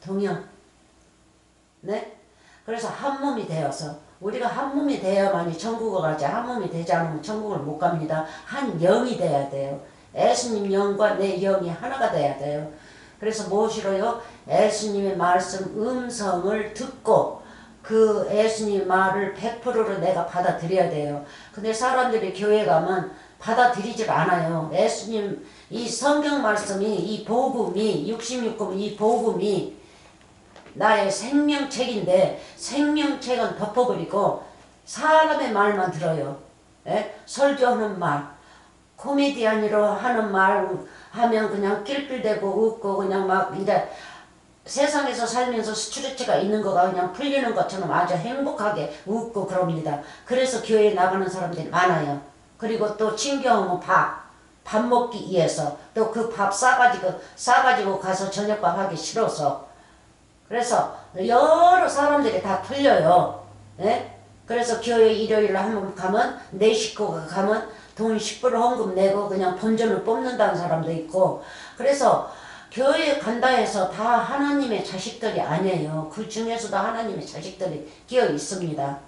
동행. 네? 그래서 한 몸이 되어서 우리가 한 몸이 되어야만이 천국을 가지 한 몸이 되지 않으면 천국을 못 갑니다. 한 영이 돼야 돼요. 예수님 영과 내 영이 하나가 돼야 돼요. 그래서 무엇이로요? 예수님의 말씀 음성을 듣고 그 예수님 말을 100%로 내가 받아들여야 돼요. 근데 사람들이 교회 가면 받아들이질 않아요. 예수님 이 성경 말씀이 이 복음이 66권 이 복음이 나의 생명책인데 생명책은 덮어버리고 사람의 말만 들어요. 예? 설교하는 말, 코미디언으로 하는 말 하면 그냥 낄낄대고 웃고 그냥 막 이제 세상에서 살면서 스트레스가 있는 거가 그냥 풀리는 것처럼 아주 행복하게 웃고 그럽니다. 그래서 교회에 나가는 사람들이 많아요. 그리고 또 친교하면 밥 먹기 위해서 또 그 밥 싸가지고 가서 저녁밥 하기 싫어서 그래서 여러 사람들이 다 틀려요. 예? 그래서 교회 일요일에 한번 가면 내 식구가 가면 돈 10% 헌금 내고 그냥 본전을 뽑는다는 사람도 있고 그래서 교회에 간다 해서 다 하나님의 자식들이 아니에요. 그 중에서도 하나님의 자식들이 끼어 있습니다.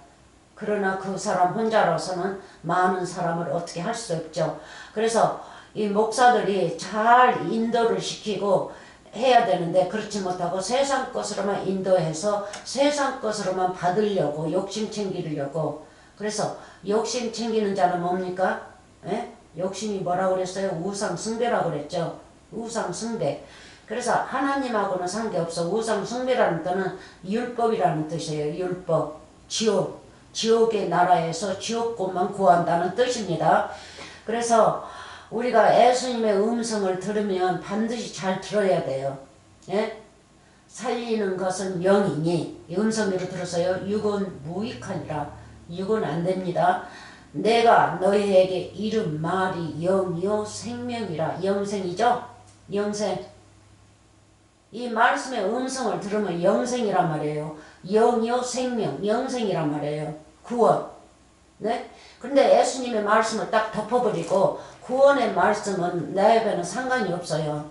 그러나 그 사람 혼자로서는 많은 사람을 어떻게 할 수 없죠. 그래서 이 목사들이 잘 인도를 시키고 해야 되는데 그렇지 못하고 세상 것으로만 인도해서 세상 것으로만 받으려고 욕심 챙기려고 그래서 욕심 챙기는 자는 뭡니까? 에? 욕심이 뭐라고 그랬어요? 우상 숭배라고 그랬죠. 우상 숭배. 그래서 하나님하고는 상관없어. 우상 숭배라는 뜻은 율법이라는 뜻이에요. 율법. 지옥의 나라에서 지옥꽃만 구한다는 뜻입니다. 그래서 우리가 예수님의 음성을 들으면 반드시 잘 들어야 돼요. 예? 살리는 것은 영이니 음성으로 들었어요. 육은 무익하니라. 육은 안 됩니다. 내가 너희에게 이른 말이 영이요 생명이라. 영생이죠? 영생. 이 말씀의 음성을 들으면 영생이란 말이에요. 영이요 생명, 영생이란 말이에요. 구원. 네? 근데 예수님의 말씀을 딱 덮어버리고 구원의 말씀은 나에게는 상관이 없어요.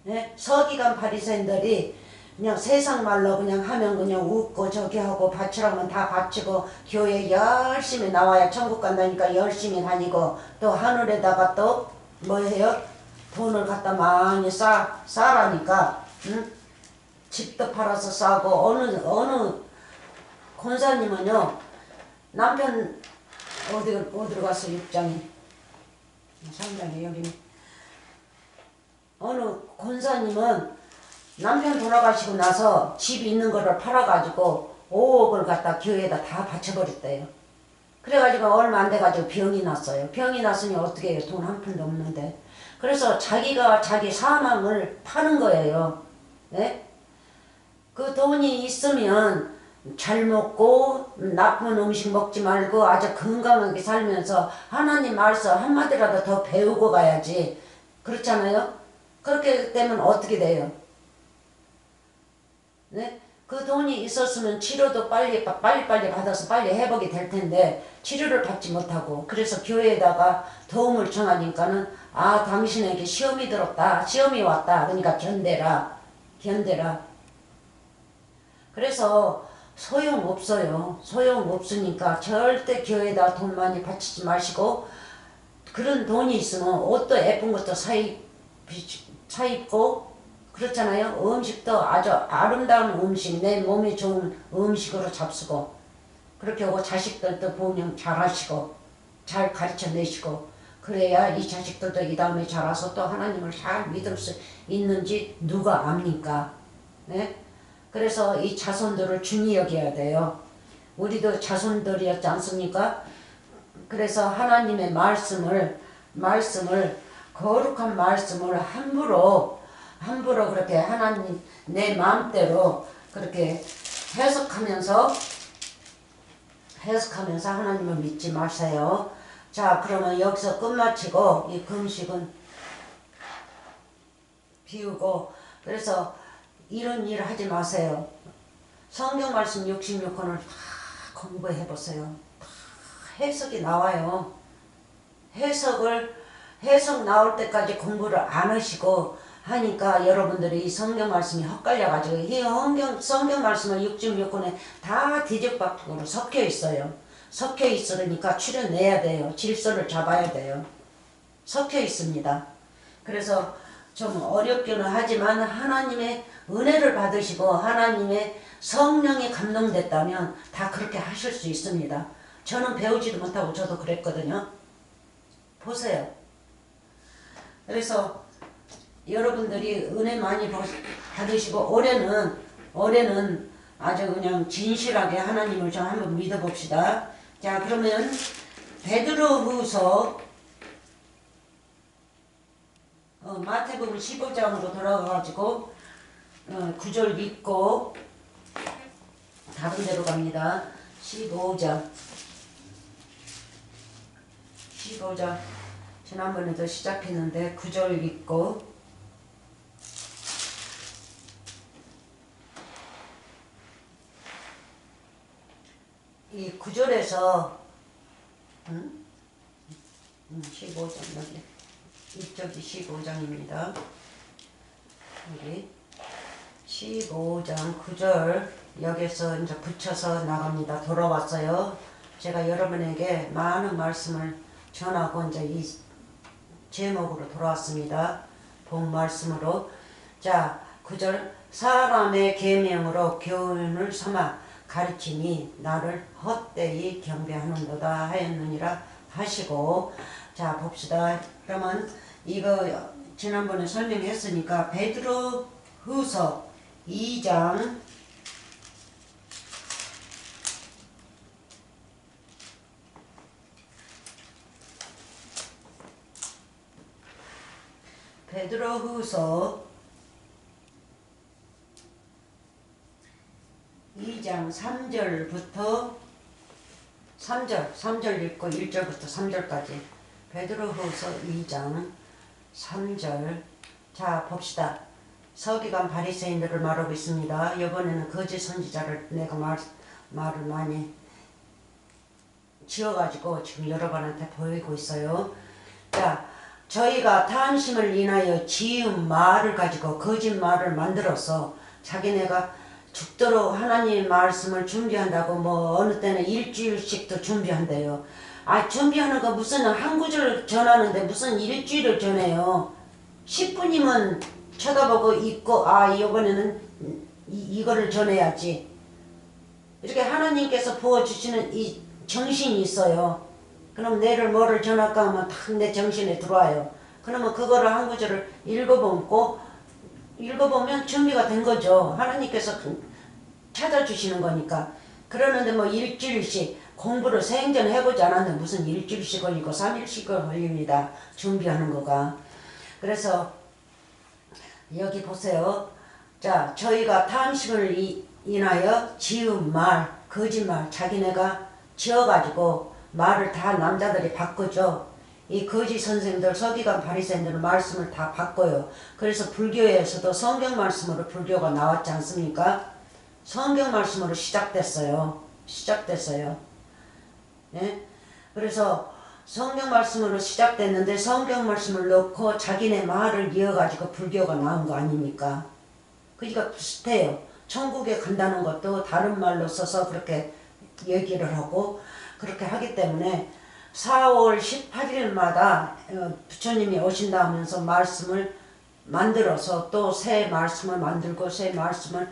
네? 서기관 바리새인들이 그냥 세상 말로 그냥 하면 그냥 웃고 저기 하고 바치라면 다 바치고 교회 열심히 나와야 천국 간다니까 열심히 다니고 또 하늘에다가 또 뭐예요? 돈을 갖다 많이 싸라니까 응? 집도 팔아서 싸고 어느 권사님은요 남편 어디로 갔어 육장이 상장이 여기 어느 권사님은 남편 돌아가시고 나서 집 있는 거를 팔아가지고 5억을 갖다 교회에다 다 바쳐버렸대요. 그래가지고 얼마 안 돼가지고 병이 났어요. 병이 났으니 어떻게 해요? 돈 한 푼도 없는데. 그래서 자기가 자기 사망을 파는 거예요. 네? 그 돈이 있으면 잘 먹고 나쁜 음식 먹지 말고 아주 건강하게 살면서 하나님 말씀 한마디라도 더 배우고 가야지. 그렇잖아요? 그렇게 되면 어떻게 돼요? 네? 그 돈이 있었으면 치료도 빨리 받아서 빨리 회복이 될 텐데 치료를 받지 못하고 그래서 교회에다가 도움을 청하니까는 아 당신에게 시험이 들었다. 시험이 왔다. 그러니까 견뎌라. 그래서 소용없어요. 소용없으니까 절대 교회에다 돈 많이 바치지 마시고 그런 돈이 있으면 옷도 예쁜 것도 사입고 그렇잖아요. 음식도 아주 아름다운 음식, 내 몸에 좋은 음식으로 잡수고 그렇게 하고 자식들도 보면 잘하시고 잘 가르쳐내시고 그래야 이 자식들도 이 다음에 자라서 또 하나님을 잘 믿을 수 있는지 누가 압니까? 네? 그래서 이 자손들을 중히 여겨야 돼요. 우리도 자손들이었지 않습니까? 그래서 하나님의 말씀을 거룩한 말씀을 함부로 그렇게 하나님 내 마음대로 그렇게 해석하면서 하나님을 믿지 마세요. 자, 그러면 여기서 끝마치고 이 금식은 비우고 그래서 이런 일 하지 마세요. 성경 말씀 66권을 다 공부해 보세요. 다 해석이 나와요. 해석 나올 때까지 공부를 안 하시고 하니까 여러분들이 이 성경 말씀이 헛갈려가지고 이 성경 말씀은 66권에 다 뒤죽박죽으로 섞여 있어요. 섞여 있으니까 추려내야 돼요. 질서를 잡아야 돼요. 섞여 있습니다. 그래서 좀 어렵기는 하지만 하나님의 은혜를 받으시고 하나님의 성령이 감동됐다면 다 그렇게 하실 수 있습니다. 저는 배우지도 못하고 저도 그랬거든요. 보세요. 그래서 여러분들이 은혜 많이 받으시고 올해는 아주 그냥 진실하게 하나님을 좀 한번 믿어봅시다. 자, 그러면 베드로후서 마태복음 15장으로 돌아가가지고 9절 읽고 다른 데로 갑니다. 15장 지난번에도 시작했는데 9절 읽고 이 9절에서 15장 여기 이쪽이 15장입니다. 여기 15장 9절 여기서 이제 붙여서 나갑니다. 돌아왔어요. 제가 여러분에게 많은 말씀을 전하고 이제 이 제목으로 돌아왔습니다. 본 말씀으로. 자, 9절 사람의 계명으로 교훈을 삼아 가르치니 나를 헛되이 경배하는도다 하였느니라 하시고 자 봅시다. 그러면 이거 지난번에 설명했으니까 베드로후서 2장 2장 3절부터 3절 읽고 1절부터 3절까지 베드로후서 2장 3절 자 봅시다. 서기관 바리새인들을 말하고 있습니다. 이번에는 거짓 선지자를 내가 말을 많이 지어가지고 지금 여러분한테 보이고 있어요. 자, 저희가 탐심을 인하여 지은 말을 가지고 거짓말을 만들어서 자기네가 죽도록 하나님 말씀을 준비한다고 뭐 어느 때는 일주일씩도 준비한대요. 아 준비하는 거 무슨 한 구절 전하는데 무슨 일주일을 전해요. 10분이면 쳐다보고 있고 아 이번에는 이거를 전해야지. 이렇게 하나님께서 부어주시는 이 정신이 있어요. 그럼 내를 뭐를 전할까 하면 딱 내 정신에 들어와요. 그러면 그거를 한 구절을 읽어보면 준비가 된 거죠. 하나님께서 찾아주시는 거니까. 그러는데 뭐 일주일씩 공부를 생전 해보지 않았는데 무슨 일주일씩 걸리고 3일씩 걸립니다. 준비하는 거가. 그래서 여기 보세요. 자, 저희가 탐심을 인하여 지은 말, 거짓말, 자기네가 지어가지고 말을 다 남자들이 바꾸죠. 이 거짓 선생들, 서기관 바리새인들은 말씀을 다 바꿔요. 그래서 불교에서도 성경 말씀으로 불교가 나왔지 않습니까? 성경 말씀으로 시작됐어요. 예? 그래서 성경 말씀으로 시작됐는데 성경 말씀을 넣고 자기네 말을 이어가지고 불교가 나온 거 아닙니까? 그러니까 비슷해요. 천국에 간다는 것도 다른 말로 써서 그렇게 얘기를 하고 그렇게 하기 때문에 4월 18일마다 부처님이 오신다 하면서 말씀을 만들어서 또 새 말씀을 만들고 새 말씀을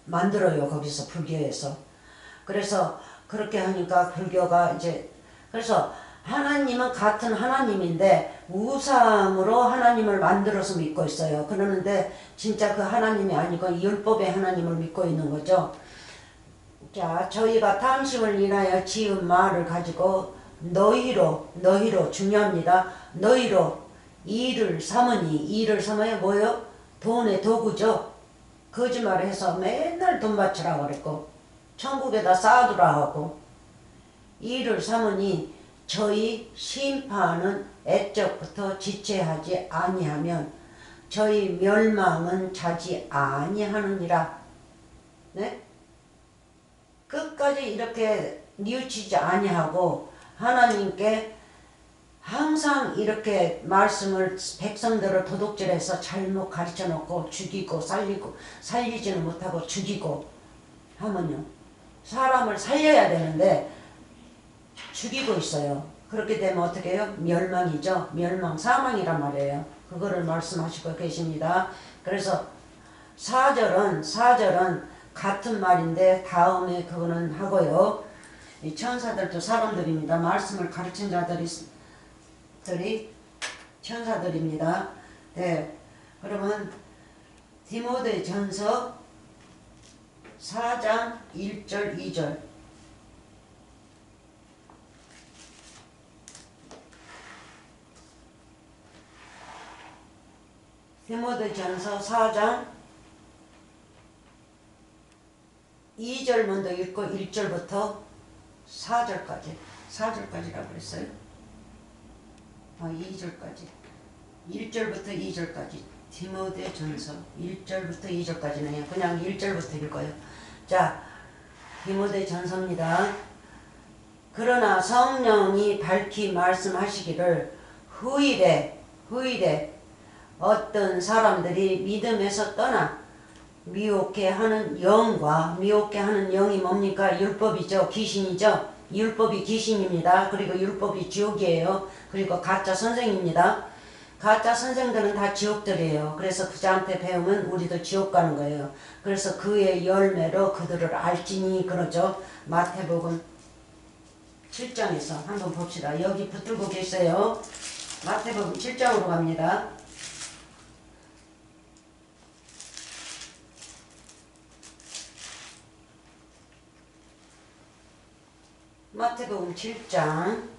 만들어요. 거기서 불교에서. 그래서 그렇게 하니까 불교가 이제 그래서 하나님은 같은 하나님인데 우상으로 하나님을 만들어서 믿고 있어요. 그러는데 진짜 그 하나님이 아니고 율법의 하나님을 믿고 있는 거죠. 자, 저희가 탐심을 인하여 지은 말을 가지고 너희로 중요합니다. 너희로 일을 삼으니 일을 삼아야 뭐요? 돈의 도구죠. 거짓말을 해서 맨날 돈 바치라고 그랬고 천국에다 쌓아두라 하고 일을 삼으니 저희 심판은 애적부터 지체하지 아니하면 저희 멸망은 자지 아니하느니라. 네? 끝까지 이렇게 뉘우치지 아니하고 하나님께 항상 이렇게 말씀을 백성들을 도둑질해서 잘못 가르쳐 놓고 죽이고 살리지는 못하고 죽이고 하면요. 사람을 살려야 되는데 죽이고 있어요. 그렇게 되면 어떻게 해요? 멸망이죠. 멸망, 사망이란 말이에요. 그거를 말씀하시고 계십니다. 그래서 4절은 같은 말인데 다음에 그거는 하고요. 이 천사들도 사람들입니다. 말씀을 가르친 자들이 천사들입니다. 네. 그러면 디모데전서 4장 1절 2절 디모데전서 4장 2절 먼저 읽고 1절부터 4절까지라고 그랬어요. 2절까지 1절부터 2절까지 디모데전서 1절부터 2절까지는 그냥 1절부터 읽어요. 자, 디모데전서입니다. 그러나 성령이 밝히 말씀하시기를 후일에 어떤 사람들이 믿음에서 떠나 미혹해 하는 영이 뭡니까? 율법이죠. 귀신이죠. 율법이 귀신입니다. 그리고 율법이 지옥이에요. 그리고 가짜 선생입니다. 가짜 선생들은 다 지옥들이에요. 그래서 그자한테 배우면 우리도 지옥 가는 거예요. 그래서 그의 열매로 그들을 알지니 그러죠. 마태복음 7장에서 한번 봅시다. 여기 붙들고 계세요. 마태복음 7장으로 갑니다. 마태복음 7장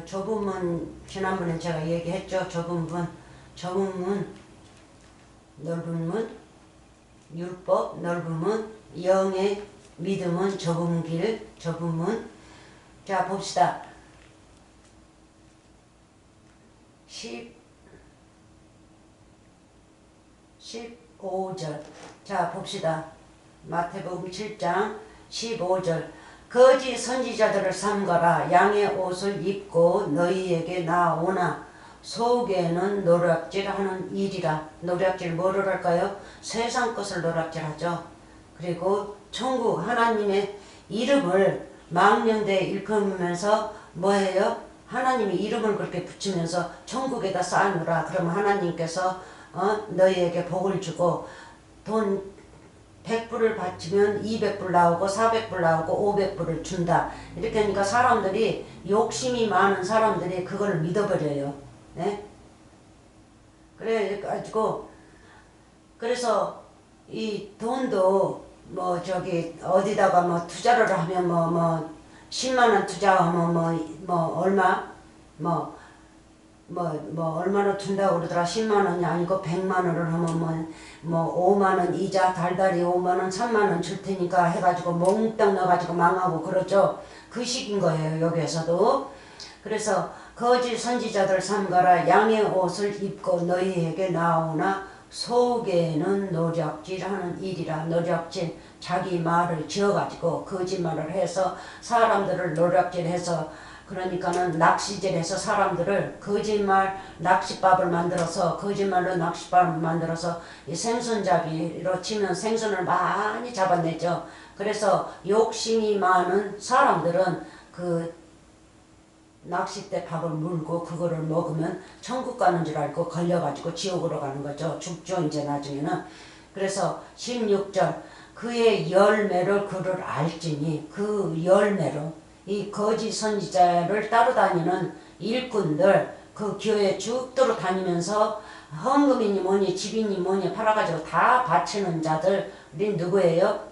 좁음은 지난번에 제가 얘기했죠. 좁은 문 넓은 문 율법 넓은 문 영의 믿음은 좁은 길 좁은 문. 자 봅시다. 15절 자 봅시다. 마태복음 7장 15절 거짓 선지자들을 삼가라. 양의 옷을 입고 너희에게 나오나 속에는 노략질하는 일이라. 노략질 뭐를 할까요? 세상 것을 노략질하죠. 그리고 천국 하나님의 이름을 망령되이 일컫으면서 뭐해요? 하나님의 이름을 그렇게 붙이면서 천국에다 쌓아놓으라. 그러면 하나님께서 너희에게 복을 주고 돈 100불을 바치면 200불 나오고 400불 나오고 500불을 준다. 이렇게 하니까 사람들이 욕심이 많은 사람들이 그걸 믿어버려요. 네? 그래 가지고 그래서 이 돈도 뭐 저기 어디다가 뭐 투자를 하면 뭐 10만 원 투자하면 뭐 얼마 얼마나 둔다고 그러더라. 10만 원이 아니고 100만 원을 하면 뭐 5만 원 이자 달달이 5만 원 3만 원 줄 테니까 해가지고 몽땅 넣어가지고 망하고 그러죠. 그 식인 거예요. 여기에서도. 그래서 거짓 선지자들 삼가라. 양의 옷을 입고 너희에게 나오나 속에는 노략질하는 일이라. 노략질, 자기 말을 지어가지고 거짓말을 해서 사람들을 노략질해서, 그러니까는 낚시질해서 사람들을 거짓말 낚싯밥을 만들어서, 거짓말로 낚싯밥을 만들어서 이 생선잡이로 치면 생선을 많이 잡아내죠. 그래서 욕심이 많은 사람들은 그 낚싯대 밥을 물고 그거를 먹으면 천국 가는 줄 알고 걸려가지고 지옥으로 가는 거죠. 죽죠 이제 나중에는. 그래서 16절 그의 열매를 그를 알지니, 그 열매로 이 거짓 선지자를 따라다니는 일꾼들, 그 교회 죽도록 다니면서 헌금이니 뭐니 집이니 뭐니 팔아가지고 다 바치는 자들이 누구예요?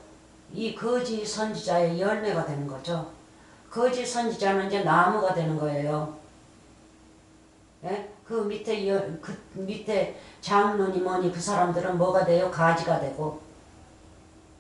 이 거짓 선지자의 열매가 되는 거죠. 거짓 선지자는 이제 나무가 되는 거예요. 예? 그 밑에 장로니 뭐니 그 사람들은 뭐가 돼요? 가지가 되고,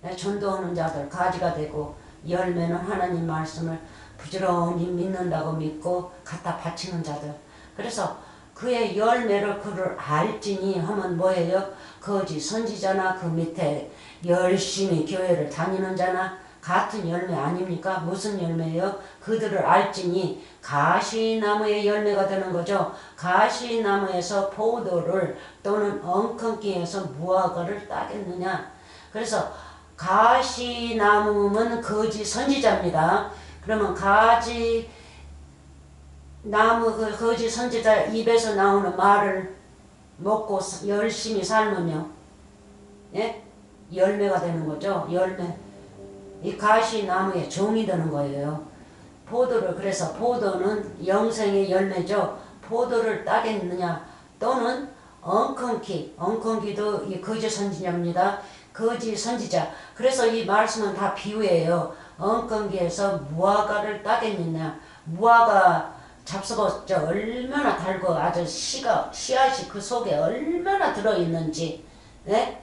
예? 전도하는 자들 가지가 되고, 열매는 하나님 말씀을 부지런히 믿는다고 믿고 갖다 바치는 자들. 그래서 그의 열매를 그를 알지니 하면 뭐예요? 거짓 선지자나 그 밑에 열심히 교회를 다니는 자나 같은 열매 아닙니까? 무슨 열매예요? 그들을 알지니 가시나무의 열매가 되는 거죠. 가시나무에서 포도를 또는 엉겅퀴에서 무화과를 따겠느냐. 그래서 가시나무는 거짓 선지자입니다. 그러면 나무 그 거짓 선지자 입에서 나오는 말을 먹고 열심히 삶으며, 예? 열매가 되는 거죠. 열매. 이 가시나무의 종이 되는 거예요. 포도를, 그래서 포도는 영생의 열매죠. 포도를 따겠느냐. 또는 엉겅퀴도 이 거짓 선지자입니다. 거짓 선지자. 그래서 이 말씀은 다 비유예요. 엉겅퀴에서 무화과를 따겠느냐. 무화과 잡숴봤죠. 얼마나 달고 아주 씨앗이 그 속에 얼마나 들어있는지, 네?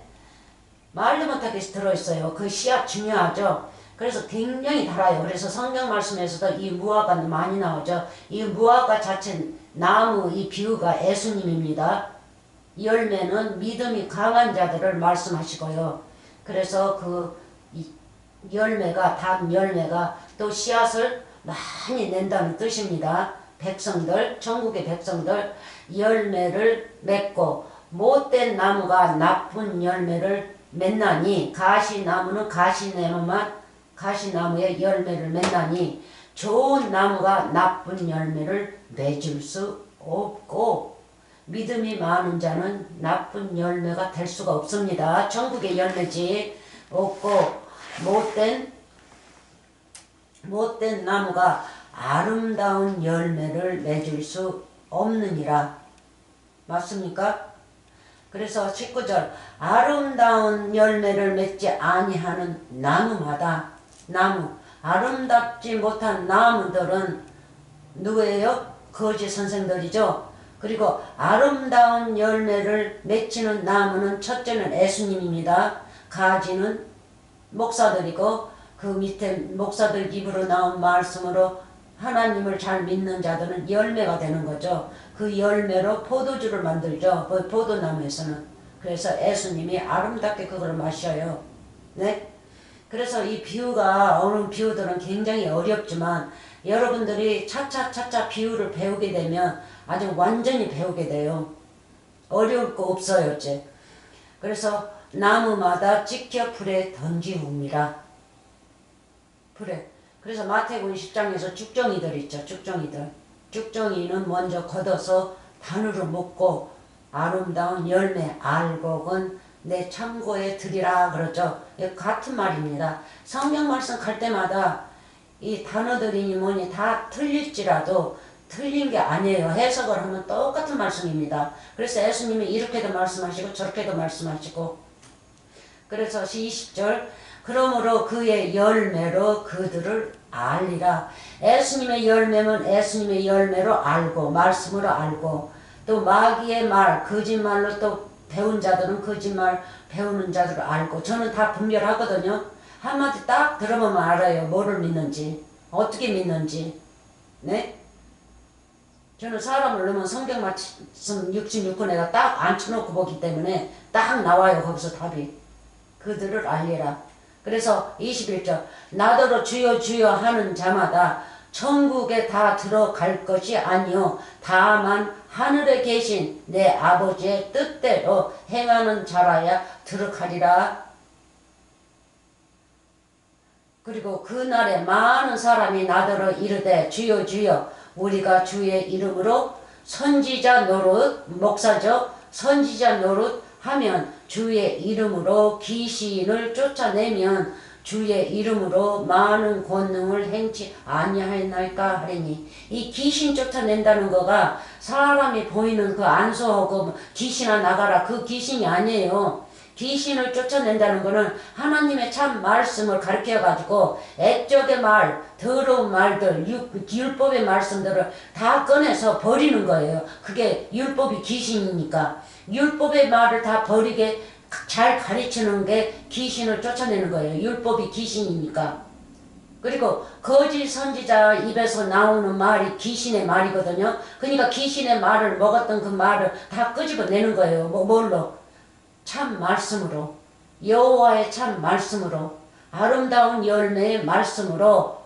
말도 못하게 들어있어요. 그 씨앗 중요하죠. 그래서 굉장히 달아요. 그래서 성경 말씀에서도 이 무화과는 많이 나오죠. 이 무화과 자체 나무 이 비유가 예수님입니다. 열매는 믿음이 강한 자들을 말씀하시고요. 그래서 그 열매가, 단 열매가 또 씨앗을 많이 낸다는 뜻입니다. 백성들, 천국의 백성들, 열매를 맺고 못된 나무가 나쁜 열매를 맺나니, 가시나무는 가시나무의 열매를 맺나니 좋은 나무가 나쁜 열매를 맺을 수 없고, 믿음이 많은 자는 나쁜 열매가 될 수가 없습니다. 천국의 열매지 없고, 못된 나무가 아름다운 열매를 맺을 수 없느니라. 맞습니까? 그래서 19절 아름다운 열매를 맺지 아니하는 나무마다, 아름답지 못한 나무들은 누구예요? 거짓 선생들이죠. 그리고 아름다운 열매를 맺히는 나무는 첫째는 예수님입니다. 가지는 목사들이고, 그 밑에 목사들 입으로 나온 말씀으로 하나님을 잘 믿는 자들은 열매가 되는 거죠. 그 열매로 포도주를 만들죠. 그 포도나무에서는. 그래서 예수님이 아름답게 그걸 마셔요. 네? 그래서 이 비유가, 오늘 비유들은 굉장히 어렵지만 여러분들이 차차 비유를 배우게 되면 아주 완전히 배우게 돼요. 어려울 거 없어요, 이제. 그래서 나무마다 찍혀 불에 던지움이라. 불에. 그래서 마태복음 10장에서 죽정이들 있죠. 죽정이는 먼저 걷어서 단으로 묶고 아름다운 열매 알곡은 내 창고에 들이라 그러죠. 같은 말입니다. 성경 말씀 갈 때마다 이 단어들이니 뭐니 다 틀릴지라도 틀린 게 아니에요. 해석을 하면 똑같은 말씀입니다. 그래서 예수님이 이렇게도 말씀하시고 저렇게도 말씀하시고, 그래서 20절 그러므로 그의 열매로 그들을 알리라. 예수님의 열매면 예수님의 열매로 알고 말씀으로 알고 또 마귀의 말 거짓말로 또 배운 자들은 거짓말 배우는 자들을 알고 저는 다 분별하거든요. 한마디 딱 들어보면 알아요. 뭐를 믿는지 어떻게 믿는지. 네? 저는 사람을 넣으면 성경 말씀 66권에다 딱 앉혀놓고 보기 때문에 딱 나와요. 거기서 답이. 그들을 알리라. 그래서 21절 나더러 주여 주여 하는 자마다 천국에 다 들어갈 것이 아니요 다만 하늘에 계신 내 아버지의 뜻대로 행하는 자라야 들어가리라. 그리고 그날에 많은 사람이 나더러 이르되 주여 주여 우리가 주의 이름으로 선지자 노릇 목사죠. 선지자 노릇 하면 주의 이름으로 귀신을 쫓아내면 주의 이름으로 많은 권능을 행치 아니하였나이까 하리니 이 귀신 쫓아낸다는 거가 사람이 보이는 그 안수하고 귀신아 나가라 그 귀신이 아니에요. 귀신을 쫓아낸다는 거는 하나님의 참 말씀을 가르쳐 가지고 액적의 말, 더러운 말들, 율법의 말씀들을 다 꺼내서 버리는 거예요. 그게 율법이 귀신이니까 율법의 말을 다 버리게 잘 가르치는 게 귀신을 쫓아내는 거예요. 율법이 귀신이니까. 그리고 거짓 선지자 입에서 나오는 말이 귀신의 말이거든요. 그러니까 귀신의 말을 먹었던 그 말을 다 끄집어내는 거예요. 뭘로? 참 말씀으로. 여호와의 참 말씀으로. 아름다운 열매의 말씀으로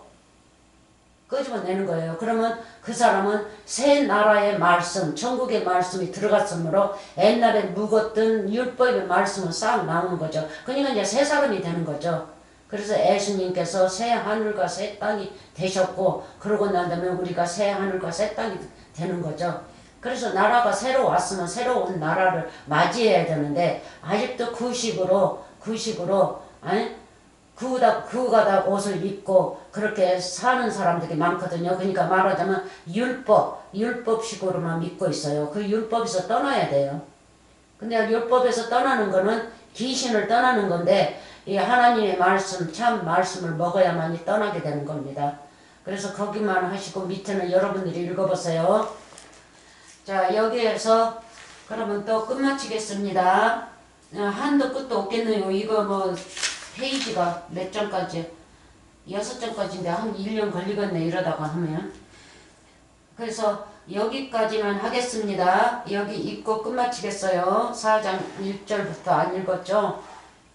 끄집어내는 거예요. 그러면 그 사람은 새 나라의 말씀, 천국의 말씀이 들어갔으므로 옛날에 묵었던 율법의 말씀은 싹 나오는 거죠. 그러니까 이제 새 사람이 되는 거죠. 그래서 예수님께서 새 하늘과 새 땅이 되셨고 그러고 난 다음에 우리가 새 하늘과 새 땅이 되는 거죠. 그래서 나라가 새로 왔으면 새로운 나라를 맞이해야 되는데 아직도 구식으로 구가다 옷을 입고 그렇게 사는 사람들이 많거든요. 그러니까 말하자면 율법식으로만 믿고 있어요. 그 율법에서 떠나야 돼요. 근데 율법에서 떠나는 거는 귀신을 떠나는 건데 이 하나님의 말씀, 참 말씀을 먹어야만이 떠나게 되는 겁니다. 그래서 거기만 하시고 밑에는 여러분들이 읽어보세요. 자, 여기에서 그러면 또 끝마치겠습니다. 한도 끝도 없겠네요. 이거 뭐 페이지가 몇 장까지 6장까지인데 한 1년 걸리겠네 이러다가 하면. 그래서 여기까지만 하겠습니다. 여기 읽고 끝마치겠어요. 4장 1절부터 안 읽었죠?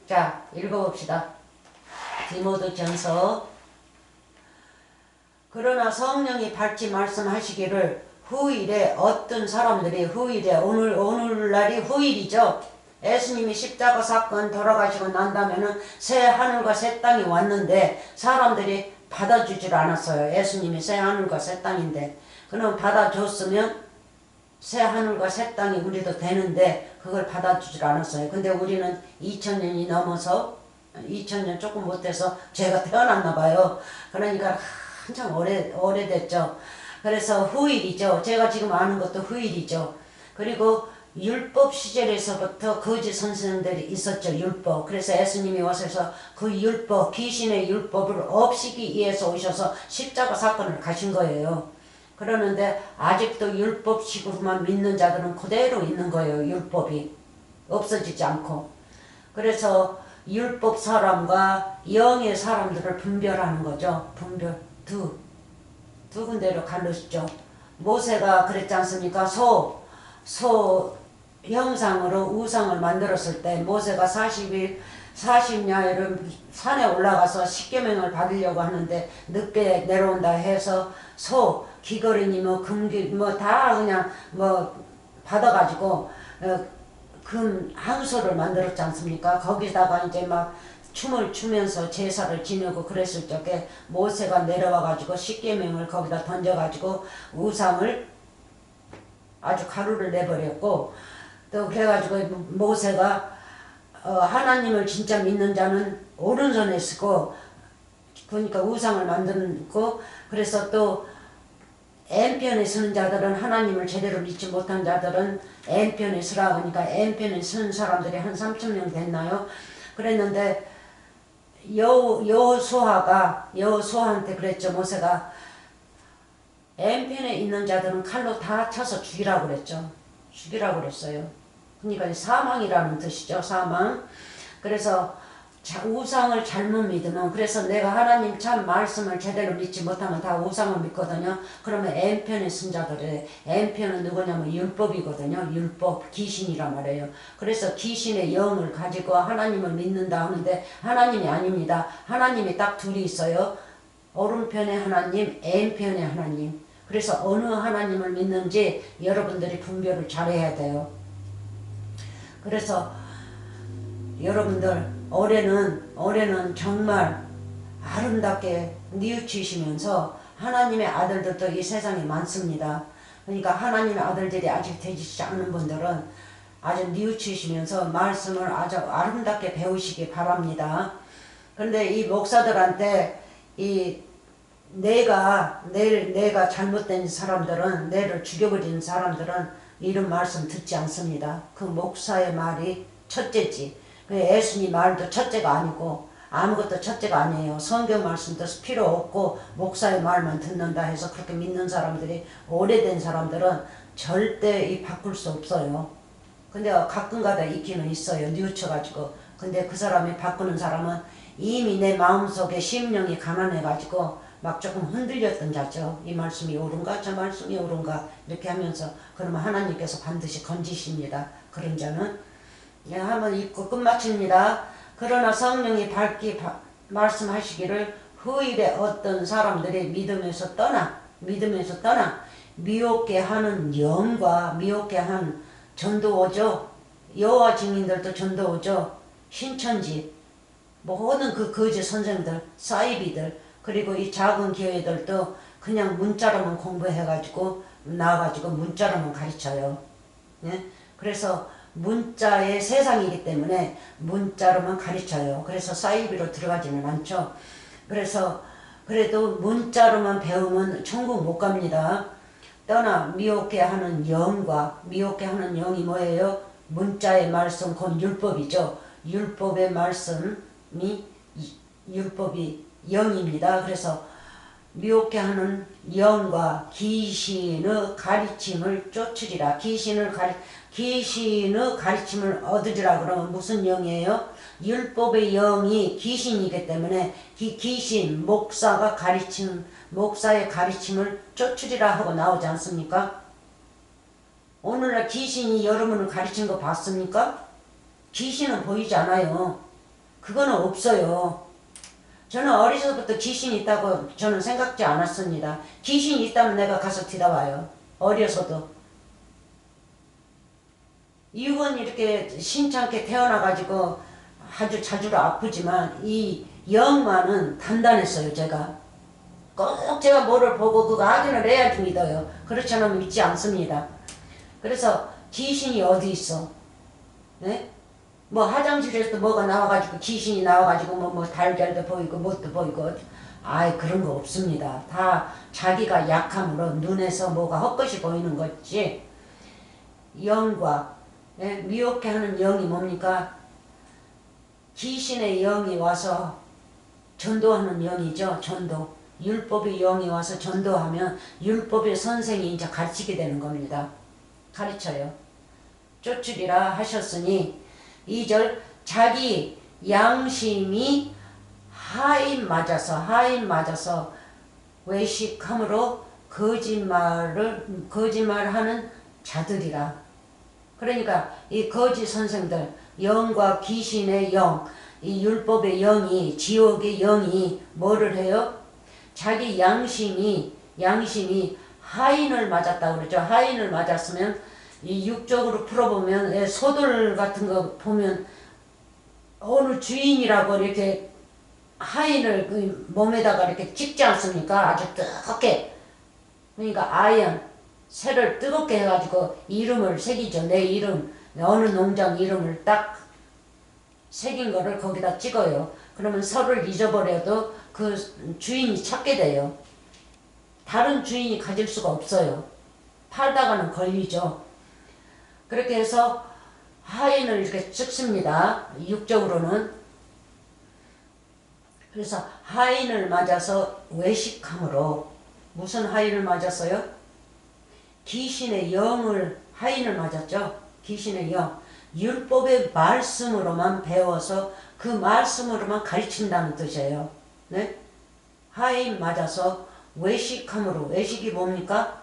자, 읽어봅시다. 디모데전서. 그러나 성령이 밝히 말씀하시기를 후일에 어떤 사람들이 후일에 오늘날이 후일이죠. 예수님이 십자가 사건 돌아가시고 난 다음에는 새 하늘과 새 땅이 왔는데 사람들이 받아주질 않았어요. 예수님이 새 하늘과 새 땅인데 그럼 받아줬으면 새 하늘과 새 땅이 우리도 되는데 그걸 받아주질 않았어요. 근데 우리는 2000년이 넘어서 2000년 조금 못해서 제가 태어났나 봐요. 그러니까 한참 오래됐죠. 그래서 후일이죠. 제가 지금 아는 것도 후일이죠. 그리고 율법 시절에서부터 거짓 선생들이 있었죠. 율법. 그래서 예수님이 와서 그 율법, 귀신의 율법을 없이기 위해서 오셔서 십자가 사건을 가신 거예요. 그러는데 아직도 율법식으로만 믿는 자들은 그대로 있는 거예요. 율법이 없어지지 않고. 그래서 율법 사람과 영의 사람들을 분별하는 거죠. 분별. 두 군데로 갈르시죠. 모세가 그랬지 않습니까? 소 형상으로 우상을 만들었을 때 모세가 40야일을 산에 올라가서 십계명을 받으려고 하는데 늦게 내려온다 해서 소, 귀걸이니 뭐 금귀 뭐 다 그냥 뭐 받아가지고 금 항소를 만들었지 않습니까? 거기다가 이제 막 춤을 추면서 제사를 지내고 그랬을 적에 모세가 내려와가지고 십계명을 거기다 던져가지고 우상을 아주 가루를 내버렸고 또 그래가지고 모세가 하나님을 진짜 믿는 자는 오른손에 쓰고 그러니까 우상을 만들고 그래서 또 N편에 서는 자들은 하나님을 제대로 믿지 못한 자들은 N편에 서라 그러니까 N편에 선 사람들이 한 3,000명 됐나요? 그랬는데 여호수아한테 그랬죠. 모세가 N편에 있는 자들은 칼로 다 쳐서 죽이라고 그랬죠. 죽이라고 그랬어요. 그러니까 사망이라는 뜻이죠. 사망. 그래서 우상을 잘못 믿으면, 그래서 내가 하나님 참 말씀을 제대로 믿지 못하면 다 우상을 믿거든요. 그러면 N편의 승자들이, N편은 누구냐면 율법이거든요. 율법, 귀신이란 말이에요. 그래서 귀신의 영을 가지고 하나님을 믿는다 하는데 하나님이 아닙니다. 하나님이 딱 둘이 있어요. 오른편의 하나님, N편의 하나님. 그래서 어느 하나님을 믿는지 여러분들이 분별을 잘해야 돼요. 그래서 여러분들 올해는 정말 아름답게 뉘우치시면서 하나님의 아들들도 이 세상에 많습니다. 그러니까 하나님의 아들들이 아직 되지 않은 분들은 아주 뉘우치시면서 말씀을 아주 아름답게 배우시기 바랍니다. 그런데 이 목사들한테 내가 잘못된 사람들은, 내를 죽여버리는 사람들은 이런 말씀 듣지 않습니다. 그 목사의 말이 첫째지. 예수님 말도 첫째가 아니고 아무것도 첫째가 아니에요. 성경 말씀도 필요 없고 목사의 말만 듣는다 해서 그렇게 믿는 사람들이, 오래된 사람들은 절대 바꿀 수 없어요. 근데 가끔가다 있기는 있어요. 뉘우쳐가지고. 근데 그 사람이 바꾸는 사람은 이미 내 마음속에 심령이 가난해가지고 막 조금 흔들렸던 자죠. 이 말씀이 옳은가 저 말씀이 옳은가 이렇게 하면서, 그러면 하나님께서 반드시 건지십니다. 그런 자는. 한번 읽고 끝마칩니다. 그러나 성령이 밝게 말씀하시기를 후일에 어떤 사람들이 믿음에서 떠나 미혹게 하는 영과 미혹게 한 전도오죠. 여호와 증인들도 전도오죠. 신천지 모든 그 거짓 선생들, 사이비들, 그리고 이 작은 교회들도 그냥 문자로만 공부해가지고 나와가지고 문자로만 가르쳐요. 예? 그래서 문자의 세상이기 때문에 문자로만 가르쳐요. 그래서 사이비로 들어가지는 않죠. 그래서 그래도 문자로만 배우면 천국 못 갑니다. 떠나 미혹게 하는 영과, 미혹게 하는 영이 뭐예요? 문자의 말씀, 곧 율법이죠. 율법의 말씀이 율법이 영입니다. 그래서 미혹게 하는 영과 귀신의 가르침을 쫓으리라. 귀신의 가르침을 얻으리라. 그러면 무슨 영이에요? 율법의 영이 귀신이기 때문에 귀신, 목사의 가르침을 쫓으리라 하고 나오지 않습니까? 오늘날 귀신이 여러분을 가르친 거 봤습니까? 귀신은 보이지 않아요. 그거는 없어요. 저는 어려서부터 귀신이 있다고 저는 생각지 않았습니다. 귀신이 있다면 내가 가서 뒤다봐요. 어려서도. 이건 이렇게 신찮게 태어나가지고 아주 자주로 아프지만 이 영만은 단단했어요. 제가 꼭 제가 뭐를 보고 그거 확인을 해야지 믿어요. 그렇지 않으면 믿지 않습니다. 그래서 귀신이 어디 있어? 네? 뭐 화장실에서 뭐가 나와가지고 귀신이 나와가지고 뭐 달걀도 보이고 뭣도 보이고, 아이 그런 거 없습니다. 다 자기가 약함으로 눈에서 뭐가 헛것이 보이는 거지. 영과 미혹게 하는 영이 뭡니까? 귀신의 영이 와서 전도하는 영이죠. 전도. 율법의 영이 와서 전도하면 율법의 선생이 이제 가르치게 되는 겁니다. 가르쳐요. 쫓으리라 하셨으니 2절 자기 양심이 하인 맞아서 외식함으로 거짓말하는 자들이라. 그러니까 이 거짓 선생들, 영과 귀신의 영, 이 율법의 영이, 지옥의 영이 뭐를 해요? 자기 양심이 하인을 맞았다고 그러죠. 하인을 맞았으면 이 육적으로 풀어보면 소들 같은 거 보면 어느 주인이라고 이렇게 하인을 그 몸에다가 이렇게 찍지 않습니까? 아주 뜨겁게. 그러니까 아연, 새를 뜨겁게 해가지고 이름을 새기죠. 내 이름, 어느 농장 이름을 딱 새긴 거를 거기다 찍어요. 그러면 서를 잊어버려도 그 주인이 찾게 돼요. 다른 주인이 가질 수가 없어요. 팔다가는 걸리죠. 그렇게 해서 하인을 이렇게 찍습니다. 육적으로는. 그래서 하인을 맞아서 외식함으로 무슨 하인을 맞았어요? 귀신의 영을 하인을 맞았죠. 귀신의 영. 율법의 말씀으로만 배워서 그 말씀으로만 가르친다는 뜻이에요. 네? 하인 맞아서 외식함으로. 외식이 뭡니까?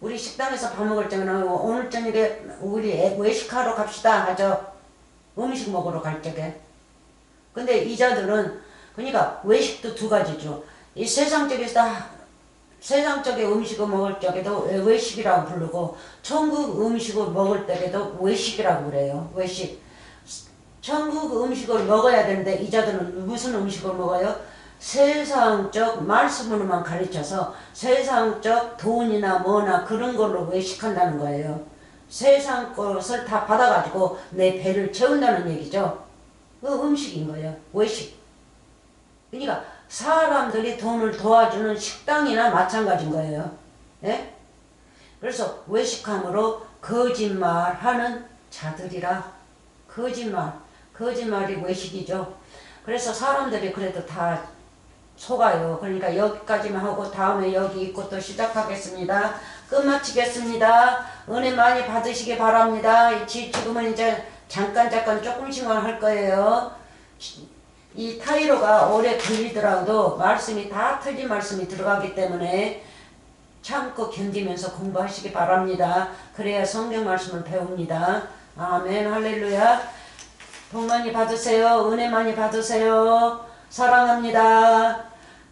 우리 식당에서 밥 먹을 적에는 오늘 저녁에 우리 외식하러 갑시다 하죠. 음식 먹으러 갈 적에. 근데 이자들은 그러니까 외식도 두 가지죠. 이 세상적인 음식을 먹을 적에도 외식이라고 부르고 천국 음식을 먹을 때에도 외식이라고 그래요. 외식. 천국 음식을 먹어야 되는데 이자들은 무슨 음식을 먹어요? 세상적 말씀으로만 가르쳐서 세상적 돈이나 뭐나 그런 걸로 외식한다는 거예요. 세상 것을 다 받아가지고 내 배를 채운다는 얘기죠. 그 음식인 거예요. 외식. 그러니까 사람들이 돈을 도와주는 식당이나 마찬가지인 거예요. 예? 그래서 외식함으로 거짓말하는 자들이라. 거짓말이 외식이죠. 그래서 사람들이 그래도 다 속아요. 그러니까 여기까지만 하고 다음에 여기 있고 또 시작하겠습니다. 끝마치겠습니다. 은혜 많이 받으시기 바랍니다. 지금은 이제 잠깐 조금씩만 할 거예요. 이 타이로가 오래 걸리더라도 말씀이 다 틀린 말씀이 들어가기 때문에 참고 견디면서 공부하시기 바랍니다. 그래야 성경 말씀을 배웁니다. 아멘 할렐루야. 복 많이 받으세요. 은혜 많이 받으세요. 사랑합니다.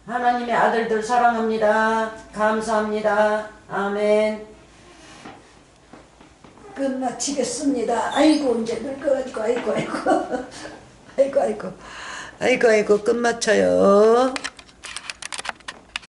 하나님의 아들들 사랑합니다. 감사합니다. 아멘. 끝마치겠습니다. 아이고 이제 늙어가지고 아이고 끝마쳐요.